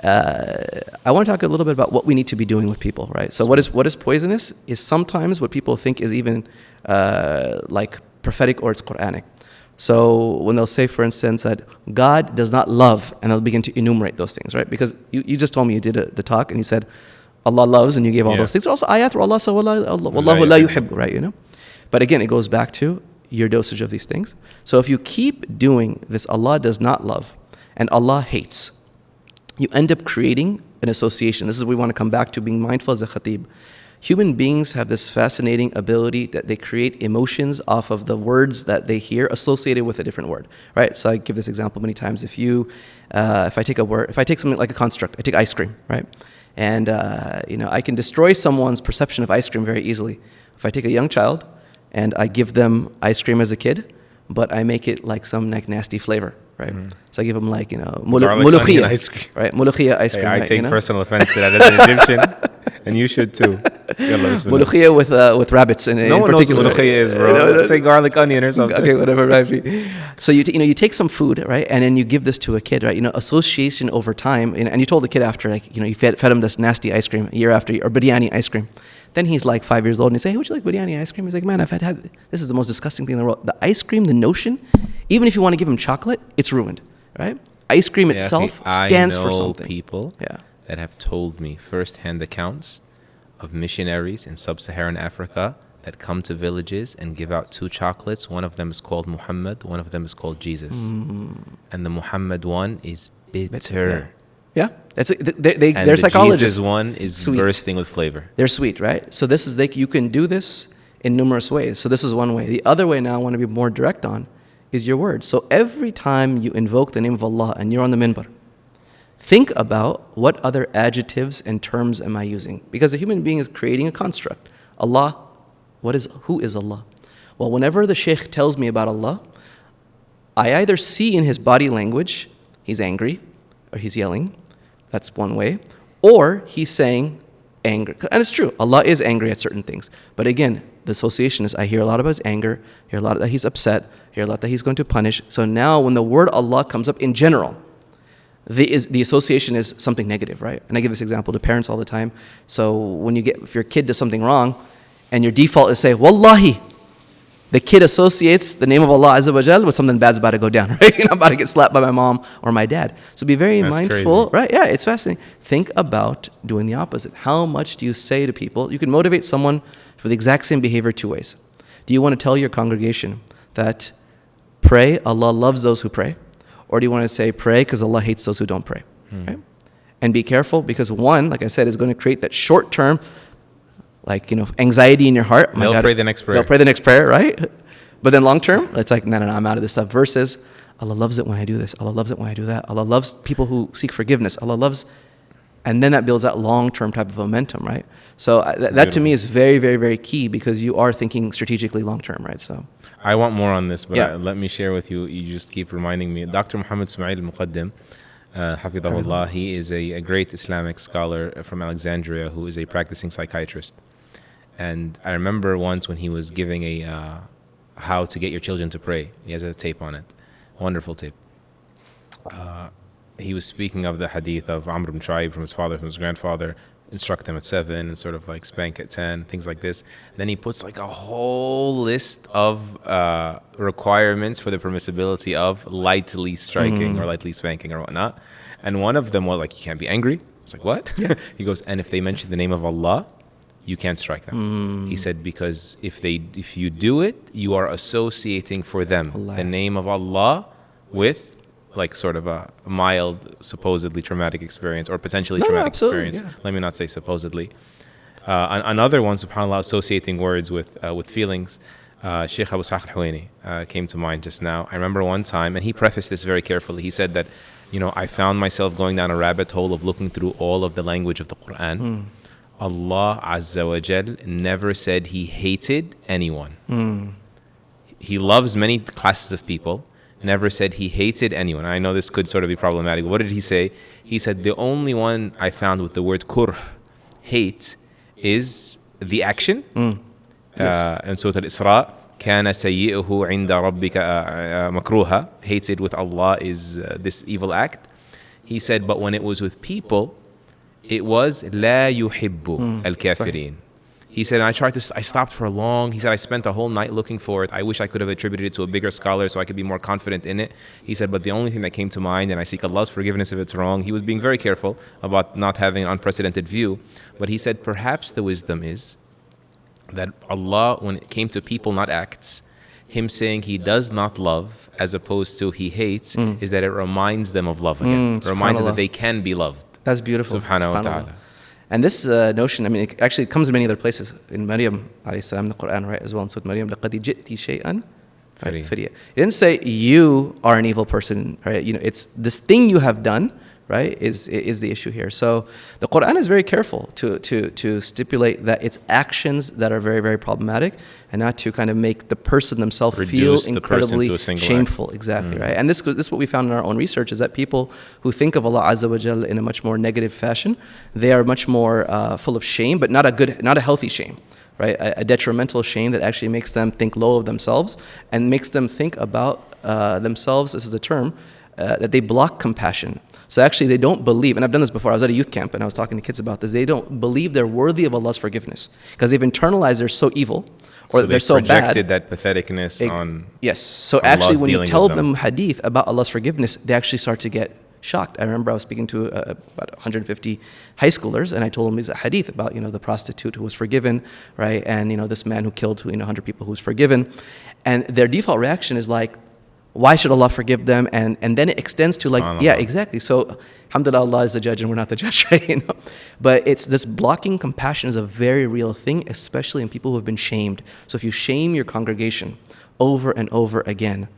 I want to talk a little bit about what we need to be doing with people, right? So what is poisonous is sometimes what people think is even prophetic or it's Quranic. So when they'll say, for instance, that God does not love, and they'll begin to enumerate those things, right? Because you just told me you did the talk and you said Allah loves, and you gave all those things. There's also ayat where Allah says Wallahu la yuhibbu, right? But again, it goes back to your dosage of these things. So if you keep doing this, Allah does not love and Allah hates, you end up creating an association. This is what we want to come back to, being mindful as a khatib. Human beings have this fascinating ability that they create emotions off of the words that they hear associated with a different word, right? So I give this example many times. If I take something like a construct, I take ice cream, right? And I can destroy someone's perception of ice cream very easily. If I take a young child and I give them ice cream as a kid, but I make it like some nasty flavor, right? So I give them mulukhiyah ice cream, right? Mulukhiyah ice cream. I right, take personal offense to that as an Egyptian, and you should too. Mulukhiyah with rabbits in no one particular. knows what mulukhiyah is, bro. Say garlic onion or something. Okay, whatever, right? So you take some food, right, and then you give this to a kid, right? Association over time, and you told the kid after, you fed him this nasty ice cream year after year, or biryani ice cream. Then he's like 5 years old and you say, hey, would you like biryani ice cream? He's like, man, I've had this is the most disgusting thing in the world. The ice cream, the notion, even if you want to give him chocolate, it's ruined, right? Ice cream itself stands for something. I know people that have told me firsthand accounts of missionaries in sub-Saharan Africa that come to villages and give out 2 chocolates. One of them is called Muhammad, one of them is called Jesus. And the Muhammad one is bitter. Yeah. That's And they're the psychologists. Jesus one is Sweet. bursting with flavor. They're sweet, right? So this is you can do this in numerous ways. So this is one way. The other way now I want to be more direct on is your words. So every time you invoke the name of Allah and you're on the minbar, think about what other adjectives and terms am I using? Because a human being is creating a construct. Allah, who is Allah? Well, whenever the Sheikh tells me about Allah, I either see in his body language, he's angry or he's yelling. That's one way. Or he's saying anger. And it's true, Allah is angry at certain things. But again, the association is I hear a lot about his anger, hear a lot that he's upset, hear a lot that he's going to punish. So now when the word Allah comes up in general, the association is something negative, right? And I give this example to parents all the time. So if your kid does something wrong, and your default is say, Wallahi, the kid associates the name of Allah Azza wa Jal with something bad's about to go down, right? I'm about to get slapped by my mom or my dad. So be very mindful, right? Yeah, it's fascinating. Think about doing the opposite. How much do you say to people? You can motivate someone for the exact same behavior 2 ways. Do you want to tell your congregation that pray, Allah loves those who pray? Or do you want to say pray because Allah hates those who don't pray, right? And be careful because one, like I said, is going to create that short-term anxiety in your heart. They'll pray the next prayer. They'll pray the next prayer, right? But then long term, it's like, no, I'm out of this stuff. Versus, Allah loves it when I do this. Allah loves it when I do that. Allah loves people who seek forgiveness. Allah loves, and then that builds that long-term type of momentum, right? So that to me is very, very, very key because you are thinking strategically long-term, right? So I want more on this, but let me share with you. You just keep reminding me. Dr. Muhammad Ismail al-Muqaddim, Hafidahullah, he is a great Islamic scholar from Alexandria who is a practicing psychiatrist. And I remember once when he was giving a how to get your children to pray. He has a tape on it. Wonderful tape. He was speaking of the hadith of Amr ibn Shu'ayb from his father, from his grandfather, instruct them at 7 and sort of like spank at 10, things like this. Then he puts like a whole list of requirements for the permissibility of lightly striking or lightly spanking or whatnot. And one of them was like, you can't be angry. It's like, what? Yeah. He goes, and if they mention the name of Allah, you can't strike them. He said, because if you do it, you are associating for them the name of Allah with like sort of a mild, supposedly traumatic experience or potentially traumatic experience. Yeah. Let me not say supposedly. Another one, subhanAllah, associating words with feelings. Sheikh Abu Sa'id al-Huwaini came to mind just now. I remember one time, and he prefaced this very carefully. He said that, I found myself going down a rabbit hole of looking through all of the language of the Quran. Allah Azza wa Jal never said He hated anyone. He loves many classes of people, never said He hated anyone. I know this could sort of be problematic. What did He say? He said, the only one I found with the word kurh, hate, is the action. And Surah Al-Isra, كَانَ سَيِّئُهُ عِنْدَ رَبِّكَ مَكْرُوهًا, hated with Allah is this evil act. He said, but when it was with people, it was لا يحب الكافرين. He said, I stopped for he said, I spent a whole night looking for it. I wish I could have attributed it to a bigger scholar so I could be more confident in it. He said, but the only thing that came to mind, and I seek Allah's forgiveness if it's wrong. He was being very careful about not having an unprecedented view. But he said, perhaps the wisdom is that Allah, when it came to people, not acts, Him saying He does not love as opposed to He hates, is that it reminds them of love again. It reminds them that they can be loved. That's beautiful. Subhanahu wa ta'ala. And this notion, it actually comes in many other places. In Maryam, alayhi salam, the Quran, right, as well. In Surah Maryam, لَقَدْ جِئْتِ شَيْئًا فَرِيًّا. It didn't say you are an evil person, right? It's this thing you have done, right, is the issue here. So the Quran is very careful to stipulate that it's actions that are very, very problematic and not to kind of make the person themselves feel incredibly shameful. Exactly, right? And this is what we found in our own research, is that people who think of Allah Azza wa Jal in a much more negative fashion, they are much more full of shame, but not a healthy shame. Right? A detrimental shame that actually makes them think low of themselves and makes them think about themselves, this is a term, that they block compassion. So actually they don't believe, and I've done this before, I was at a youth camp and I was talking to kids about this, they don't believe they're worthy of Allah's forgiveness because they've internalized they're so evil or so they're so bad. So projected that patheticness on Yes, so actually when you tell them hadith about Allah's forgiveness, they actually start to get shocked. I remember I was speaking to about 150 high schoolers, and I told them these hadith about, the prostitute who was forgiven, right? And, this man who killed, 100 people who was forgiven. And their default reaction is like, why should Allah forgive them? And then it extends to like, yeah, exactly. So, alhamdulillah, Allah is the judge and we're not the judge, right? But it's this blocking compassion is a very real thing, especially in people who have been shamed. So if you shame your congregation over and over again,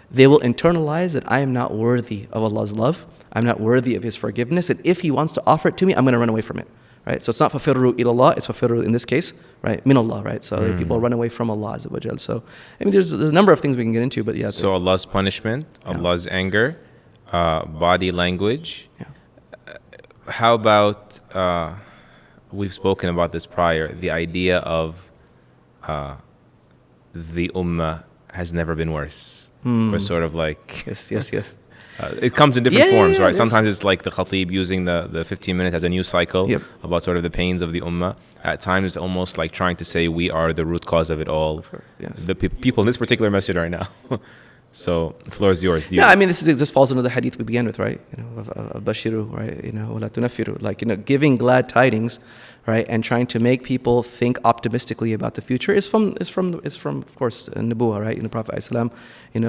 they will internalize that I am not worthy of Allah's love. I'm not worthy of His forgiveness. And if He wants to offer it to me, I'm going to run away from it. Right? So it's not فَفِرُّوا إِلَى اللَّهِ, it's فَفِرُّوا in this case, right? Min Allah, right? So people run away from Allah Azza wa Jal. So, there's a number of things we can get into, but yeah. So Allah's punishment, Allah's anger, body language. Yeah. How about, we've spoken about this prior, the idea of the ummah has never been worse. Or sort of like... Yes. It comes in different forms, right? Yes. Sometimes it's like the khatib using the 15 minutes as a news cycle about sort of the pains of the ummah. At times, almost like trying to say we are the root cause of it all. Yes. The people in this particular masjid right now. So, the floor is yours. This falls into the hadith we began with, right? Of Bashiru, right? وَلَا تُنَفِّرُوا. Like, giving glad tidings, right? And trying to make people think optimistically about the future is from of course, Nubuwah, right? The Prophet ﷺ,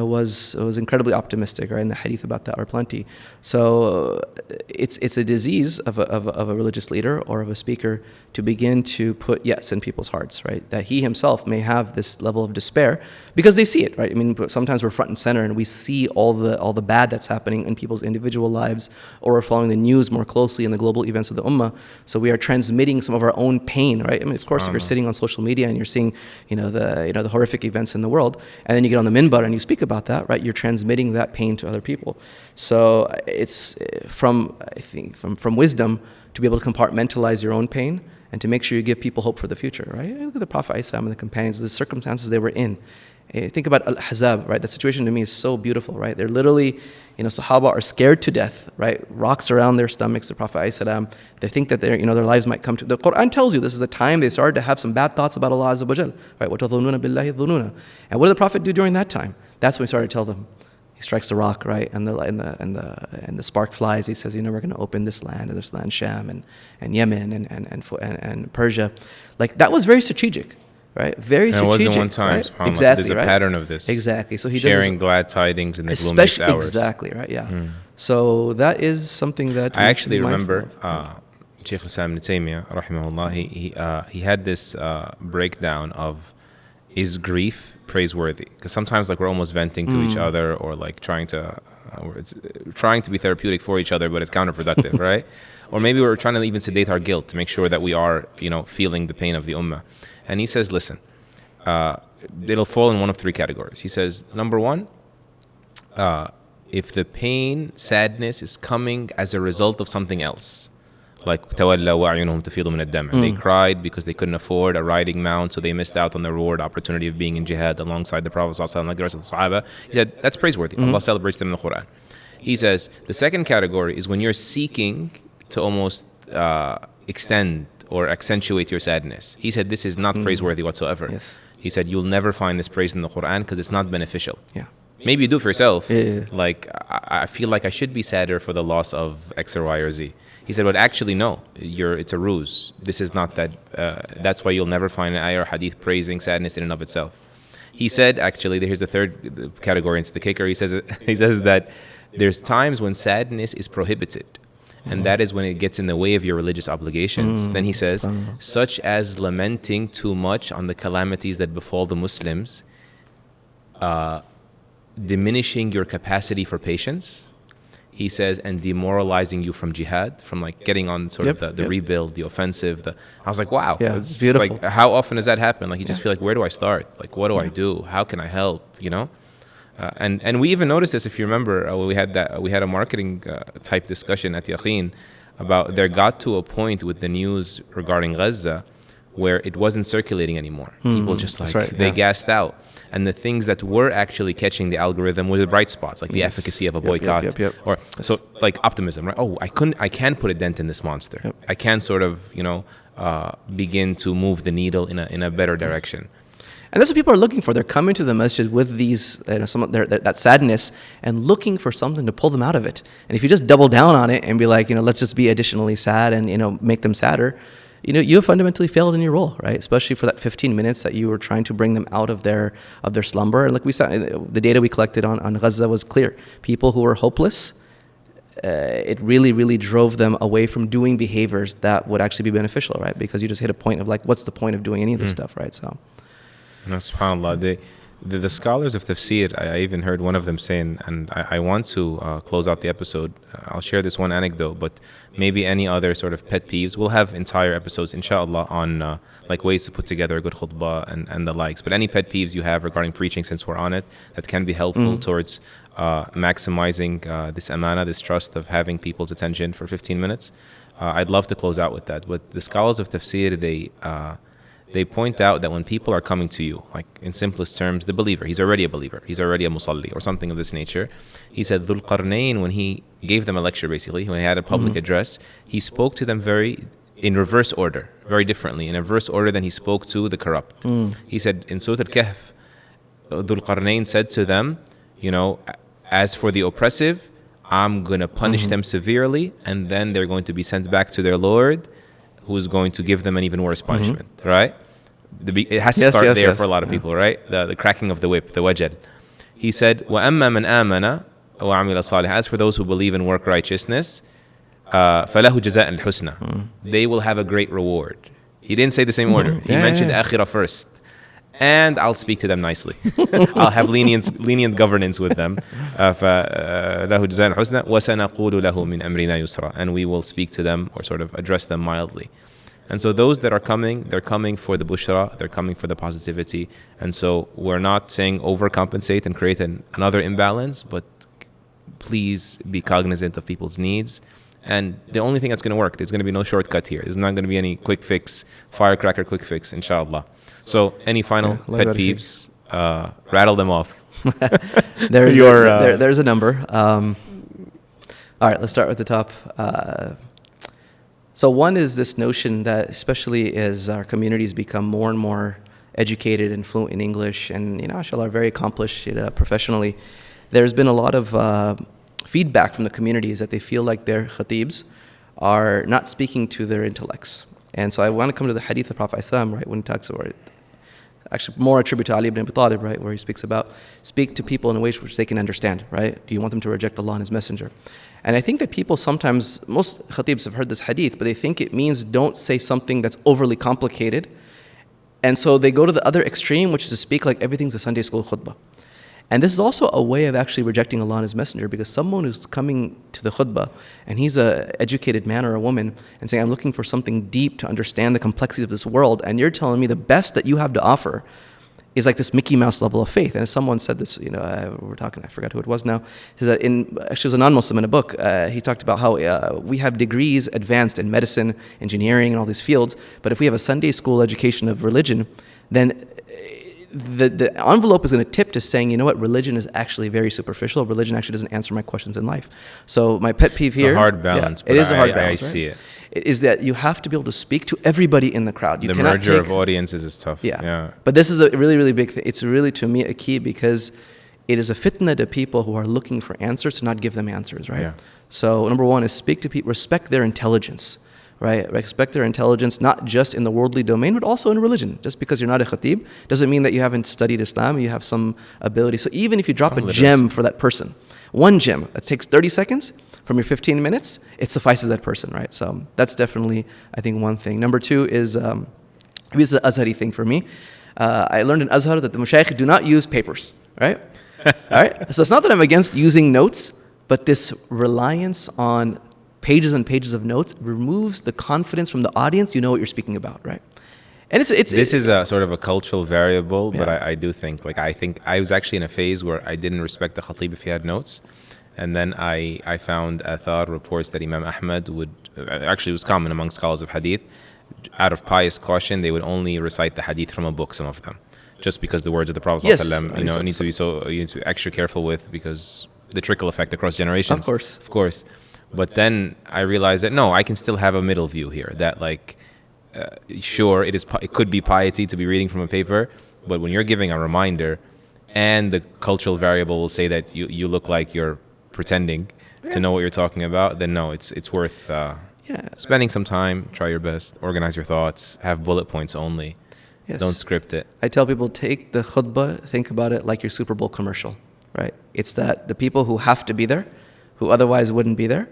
was incredibly optimistic, right? And the hadith about that are plenty. So, it's a disease of a religious leader or of a speaker to begin to put yes in people's hearts, right? That he himself may have this level of despair because they see it, right? Sometimes we're front and center and we see all the bad that's happening in people's individual lives, or we're following the news more closely in the global events of the ummah. So we are transmitting some of our own pain, right? Of course, if you're sitting on social media and you're seeing, the horrific events in the world, and then you get on the minbar and you speak about that, right? You're transmitting that pain to other people. So it's from wisdom to be able to compartmentalize your own pain and to make sure you give people hope for the future, right? Look at the Prophet ﷺ and the companions, the circumstances they were in. Think about Al-Ahzab, right? That situation to me is so beautiful, right? They're literally, Sahaba are scared to death, right? Rocks around their stomachs, the Prophet ﷺ. They think that their lives might come to... The Quran tells you this is the time they started to have some bad thoughts about Allah Azza wa Jal, right? وَتَظُنُّونَ بِاللَّهِ الظُّنُونَ. And what did the Prophet do during that time? That's when he started to tell them. He strikes the rock, right, and the spark flies. He says, we're going to open this land, and this land, Sham and Yemen and Persia. Like, that was very strategic, right? Very strategic. It wasn't one time, right? SubhanAllah. Exactly, There's a pattern of this. Exactly. So he sharing glad tidings in the gloomiest hours. Exactly, right? Yeah. So that is something that I actually remember Sheikh Islam ibn Taymiyyah, rahimahullah. He had this breakdown of, is grief praiseworthy? Because sometimes like we're almost venting to each other, or like trying to be therapeutic for each other, but it's counterproductive, right? Or maybe we're trying to even sedate our guilt to make sure that we are, feeling the pain of the ummah. And he says, listen, it'll fall in one of three categories. He says, number one, if the pain, sadness is coming as a result of something else, like تَوَلَّوْا وَأَعْيُنُهُمْ تَفِيضُ مِنَ الدَّمْعِ. They cried because they couldn't afford a riding mount, so they missed out on the reward opportunity of being in jihad alongside the Prophet ﷺ, like the rest of the Sahaba. He said, that's praiseworthy. Allah celebrates them in the Quran. He says, the second category is when you're seeking to almost extend or accentuate your sadness. He said, this is not praiseworthy whatsoever. Yes. He said, you'll never find this praise in the Quran because it's not beneficial. Yeah. Maybe you do for yourself. Yeah. Like, I feel like I should be sadder for the loss of X or Y or Z. He said, but actually, no, it's a ruse. This is not that. That's why you'll never find an ayah or hadith praising sadness in and of itself. He said, actually, here's the third category, it's the kicker. He says that there's times when sadness is prohibited. And that is when it gets in the way of your religious obligations. Then he says, such as lamenting too much on the calamities that befall the Muslims, diminishing your capacity for patience. He says, and demoralizing you from jihad, from like getting on sort of the rebuild, the offensive. I was like, wow, it's beautiful. Like, how often does that happen? Like, you just feel like, where do I start? Like, what do I do? How can I help? And we even noticed this, if you remember, we had a marketing type discussion at Yaqeen about there got to a point with the news regarding Gaza where it wasn't circulating anymore. People just they gassed out. And the things that were actually catching the algorithm were the bright spots, like the efficacy of a boycott, or so like optimism, right? Oh, I can put a dent in this monster. I can sort of, begin to move the needle in a better direction. And that's what people are looking for. They're coming to the masjid with these, that sadness and looking for something to pull them out of it. And if you just double down on it and be like, let's just be additionally sad and, make them sadder, you have fundamentally failed in your role, right? Especially for that 15 minutes that you were trying to bring them out of their slumber. And like we said, the data we collected on Gaza was clear. People who were hopeless, it really, really drove them away from doing behaviors that would actually be beneficial, right? Because you just hit a point of like, what's the point of doing any of this stuff, right? So, SubhanAllah. The scholars of tafsir, I even heard one of them saying, and I want to close out the episode. I'll share this one anecdote, but maybe any other sort of pet peeves. We'll have entire episodes, inshallah, on like ways to put together a good khutbah and the likes. But any pet peeves you have regarding preaching, since we're on it, that can be helpful towards maximizing this amana, this trust of having people's attention for 15 minutes. I'd love to close out with that. But the scholars of tafsir, they point out that when people are coming to you, like in simplest terms, the believer, he's already a believer, he's already a musalli or something of this nature. He said Dhul Qarnayn, when he gave them a lecture, basically, when he had a public address, he spoke to them in reverse order, very differently, in a reverse order than he spoke to the corrupt. He said in Surah Al-Kahf, Dhul Qarnayn said to them, as for the oppressive, I'm going to punish them severely, and then they're going to be sent back to their Lord, who is going to give them an even worse punishment, right? It has to start there for a lot of people, right? The cracking of the whip, the wajal. He said, وَأَمَّا مَنْ آمَنَ وَعَمِلَ صَالِحًا. As for those who believe and work righteousness, فَلَهُ جَزَاءً الْحُسْنَى. They will have a great reward. He didn't say the same order. He mentioned akhirah first. And I'll speak to them nicely. I'll have lenient governance with them. فَلَهُ جَزَاءً الْحُسْنَى وَسَنَقُولُ لَهُ مِنْ أَمْرِنَا يُسْرًا. And we will speak to them or sort of address them mildly. And so those that are coming, they're coming for the bushra, they're coming for the positivity. And so we're not saying overcompensate and create another imbalance, but please be cognizant of people's needs. And the only thing that's going to work, there's going to be no shortcut here. There's not going to be any quick fix, firecracker quick fix, inshallah. So any final pet peeves, rattle them off. There's a number. All right, let's start with the top. So one is this notion that, especially as our communities become more and more educated and fluent in English and, mashallah, are very accomplished professionally, there's been a lot of feedback from the communities that they feel like their khatibs are not speaking to their intellects. And so I want to come to the hadith of Prophet Islam, right, when he talks about it. Actually, more attribute to Ali ibn Abi Talib, right, where he speaks about speak to people in ways which they can understand, right? Do you want them to reject Allah and His Messenger? And I think that people sometimes, most khatibs have heard this hadith, but they think it means don't say something that's overly complicated. And so they go to the other extreme, which is to speak like everything's a Sunday school khutbah. And this is also a way of actually rejecting Allah and His Messenger, because someone who's coming to the khutbah and he's an educated man or a woman and saying, I'm looking for something deep to understand the complexity of this world, and you're telling me the best that you have to offer is like this Mickey Mouse level of faith. And as someone said this, we're talking, I forgot who it was now, he said actually it was a non-Muslim in a book, he talked about how we have degrees advanced in medicine, engineering, and all these fields, but if we have a Sunday school education of religion, then the envelope is going to tip to saying, you know what, religion is actually very superficial. Religion actually doesn't answer my questions in life. So my pet peeve here. It's a hard balance. It is a hard balance. I see it. Is that you have to be able to speak to everybody in the crowd. The merger of audiences is tough. Yeah. But this is a really, really big thing. It's really, to me, a key, because it is a fitna to people who are looking for answers to not give them answers, right? Yeah. So number one is speak to people, respect their intelligence. Right? Respect their intelligence, not just in the worldly domain, but also in religion. Just because you're not a khatib doesn't mean that you haven't studied Islam, you have some ability. So even if you drop a gem for that person, one gem that takes 30 seconds from your 15 minutes, it suffices that person, right? So that's definitely, I think, one thing. Number two is, this is an Azhari thing for me. I learned in Azhar that the mashayikh do not use papers, right? All right? So it's not that I'm against using notes, but this reliance on pages and pages of notes removes the confidence from the audience. You know what you're speaking about, right? And this is a sort of a cultural variable, but I do think, I was actually in a phase where I didn't respect the khatib if he had notes. And then I found athar reports that Imam Ahmad would, actually it was common among scholars of hadith, out of pious caution, they would only recite the hadith from a book, some of them, just because the words of the Prophet ﷺ, need to be extra careful with, because the trickle effect across generations. Of course. But then I realized that no, I can still have a middle view here. That sure, it could be piety to be reading from a paper, But when you're giving a reminder, and the cultural variable will say that you look like you're pretending to know what you're talking about, then no, it's worth spending some time. Try your best, organize your thoughts, have bullet points only. Yes. Don't script it. I tell people, take the khutbah, think about it like your Super Bowl commercial, right? It's that the people who have to be there, who otherwise wouldn't be there,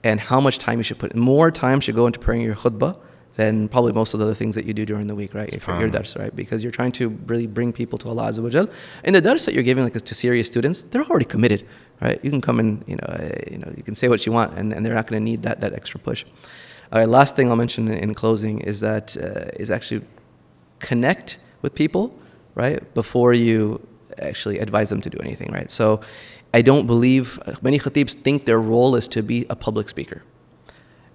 and how much time you should put. More time should go into preparing your khutbah than probably most of the other things that you do during the week, right? If your dars, right? Because you're trying to really bring people to Allah Azza wa Jal. And the dars that you're giving, like to serious students, they're already committed, right? You can come and you can say what you want, and they're not going to need that extra push. All right, last thing I'll mention in closing is that is actually connect with people, right, before you actually advise them to do anything, right? So I don't believe, many khatibs think their role is to be a public speaker,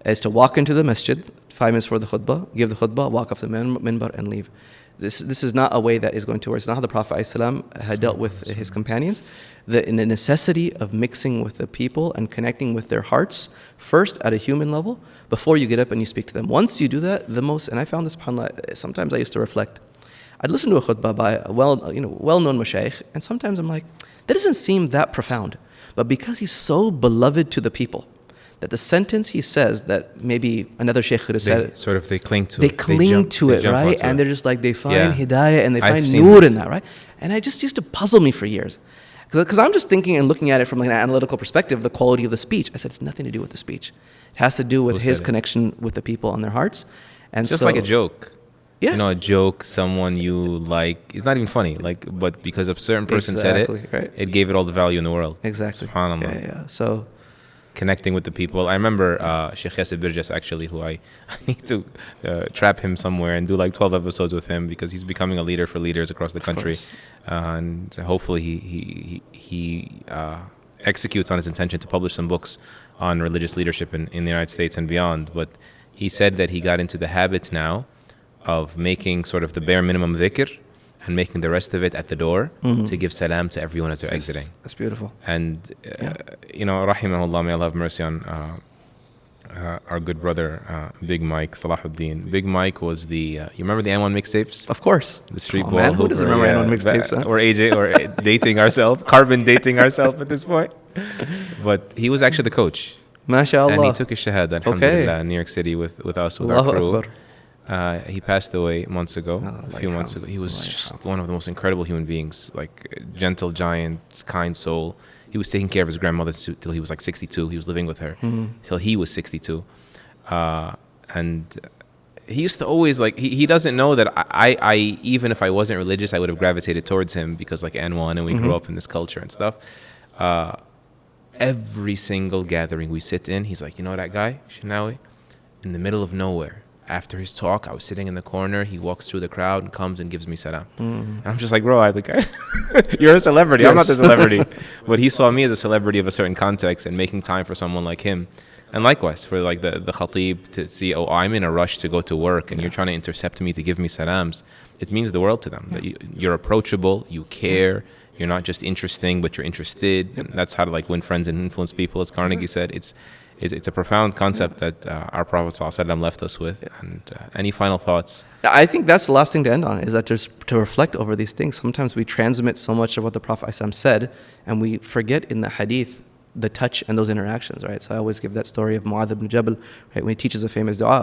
is to walk into the masjid 5 minutes for the khutbah, give the khutbah, walk off the minbar and leave. This is not a way that is going to work. It's not how the Prophet ﷺ had dealt with his companions. In the necessity of mixing with the people and connecting with their hearts first at a human level before you get up and you speak to them. Once you do that, and I found this, subhanAllah, sometimes I used to reflect. I'd listen to a khutbah by a well-known mashayikh, and sometimes I'm like, that doesn't seem that profound. But because he's so beloved to the people, that the sentence he says that maybe another sheikh could have said, they cling to they it. Cling to it, right? And they're just like, they find hidayah and they find nur in that, right? And it just used to puzzle me for years. Because I'm just thinking and looking at it from like an analytical perspective, the quality of the speech. I said, it's nothing to do with the speech. It has to do with his connection with the people and their hearts. And just like a joke. Yeah. A joke, someone you like, it's not even funny, but because a certain person said it, right. It gave it all the value in the world. Exactly. SubhanAllah. Yeah. So connecting with the people. I remember Sheikh Yasir Birjas, actually, who I need to trap him somewhere and do like 12 episodes with him, because he's becoming a leader for leaders across the country. And hopefully he executes on his intention to publish some books on religious leadership in the United States and beyond. But he said that he got into the habit now of making sort of the bare minimum dhikr and making the rest of it at the door to give salam to everyone as they're exiting. That's beautiful. And, rahimahullah, may Allah have mercy on our good brother, Big Mike Salahuddin. Big Mike was you remember the N1 mixtapes? Of course. The street ball. Man, who doesn't remember N1 mixtapes? Huh? Or AJ, or dating ourselves, carbon dating ourselves at this point. But he was actually the coach. MashaAllah. And he took his Shahada, alhamdulillah, in New York City with us, with our crew. Akbar. He passed away months ago, a few months ago. He was just one of the most incredible human beings, like a gentle giant, kind soul. He was taking care of his grandmother till he was like 62. He was living with her till he was 62. And he used to always he doesn't know that I even if I wasn't religious, I would have gravitated towards him because like N1 and we grew up in this culture and stuff. Every single gathering we sit in, he's like, that guy, Elshinawy, in the middle of nowhere. After his talk, I was sitting in the corner. He walks through the crowd and comes and gives me salam. And I'm just like, bro, you're a celebrity. Yes. I'm not the celebrity. But he saw me as a celebrity of a certain context and making time for someone like him. And likewise, for like the khatib to see, I'm in a rush to go to work and you're trying to intercept me to give me salams. It means the world to them. That you're approachable, you care, you're not just interesting, but you're interested. And that's how to win friends and influence people, as Carnegie said. It's a profound concept that our Prophet ﷺ left us with. And any final thoughts? I think that's the last thing to end on, is that to reflect over these things. Sometimes we transmit so much of what the Prophet ﷺ said, and we forget in the hadith the touch and those interactions, right? So I always give that story of Mu'adh ibn Jabal, right? When he teaches a famous dua,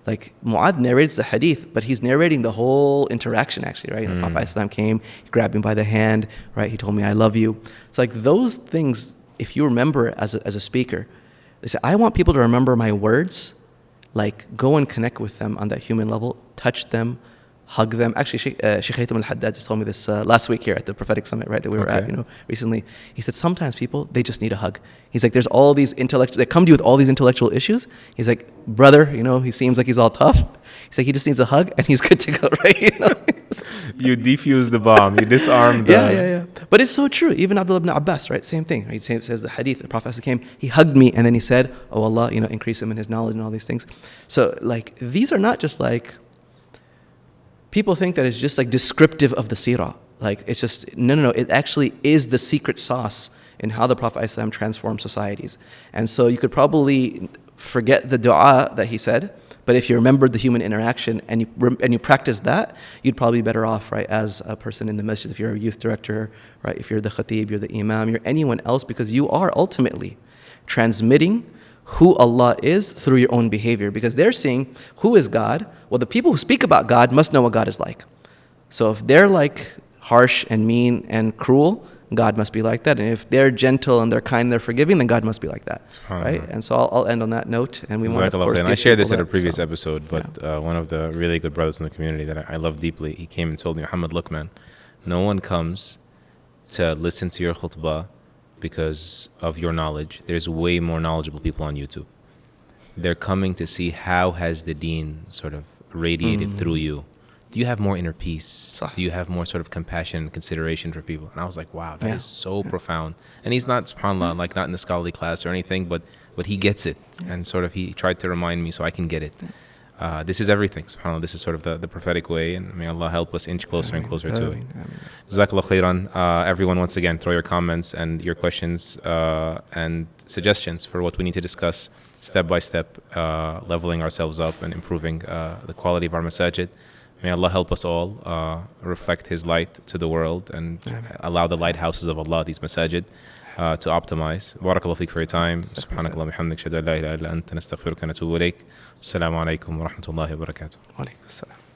like Mu'adh narrates the hadith, but he's narrating the whole interaction actually, right? The Prophet ﷺ came, he grabbed me by the hand, right? He told me, I love you. It's like those things, if you remember as a speaker, they say, I want people to remember my words, like go and connect with them on that human level, touch them, hug them. Actually, Sheikh Haytham al-Haddad just told me this last week here at the Prophetic Summit, right, that we were at, recently. He said, sometimes people, they just need a hug. He's like, there's all these they come to you with all these intellectual issues. He's like, brother, he seems like he's all tough. He's like, he just needs a hug and he's good to go, right? You defuse the bomb, you disarm the... Yeah. But it's so true. Even Abdullah ibn Abbas, right? Same thing. Right? He says the hadith, the Prophet came, he hugged me and then he said, oh Allah, increase him in his knowledge and all these things. So these are not just people think that it's just descriptive of the seerah. It's just, no. It actually is the secret sauce in how the Prophet ﷺ transformed societies. And so you could probably forget the dua that he said, But if you remembered the human interaction and you practice that, you'd probably be better off, right, as a person in the masjid, if you're a youth director, right, if you're the khatib, you're the imam, you're anyone else, because you are ultimately transmitting who Allah is through your own behavior, because they're seeing who is God. Well, the people who speak about God must know what God is like. So if they're like harsh and mean and cruel, God must be like that. And if they're gentle and they're kind and they're forgiving, then God must be like that, right? And so I'll end on that note. And we want to, of course, I shared this at a previous episode, but one of the really good brothers in the community that I love deeply, he came and told me, Muhammad, look, man, no one comes to listen to your khutbah because of your knowledge. There's way more knowledgeable people on YouTube. They're coming to see how has the deen sort of radiated through you. Do you have more inner peace? Do you have more sort of compassion and consideration for people? And I was like, wow, that is so profound. And he's not, subhanAllah, like not in the scholarly class or anything, but he gets it. And sort of he tried to remind me so I can get it. This is everything, subhanAllah. This is sort of the prophetic way, and may Allah help us inch closer and closer to it. Jazakallah khairan. Everyone, once again, throw your comments and your questions and suggestions for what we need to discuss step by step, leveling ourselves up and improving the quality of our masajid. May Allah help us all reflect His light to the world and allow the lighthouses of Allah, these masajid, to optimize. Barakallahu feek for your time. Subhanakallah bihamdik. Shadu an la ilaha illa anta nastaghfiruka wa natubu ilayk. Assalamu alaikum wa rahmatullahi wa barakatuh. Wa alaikum assalam.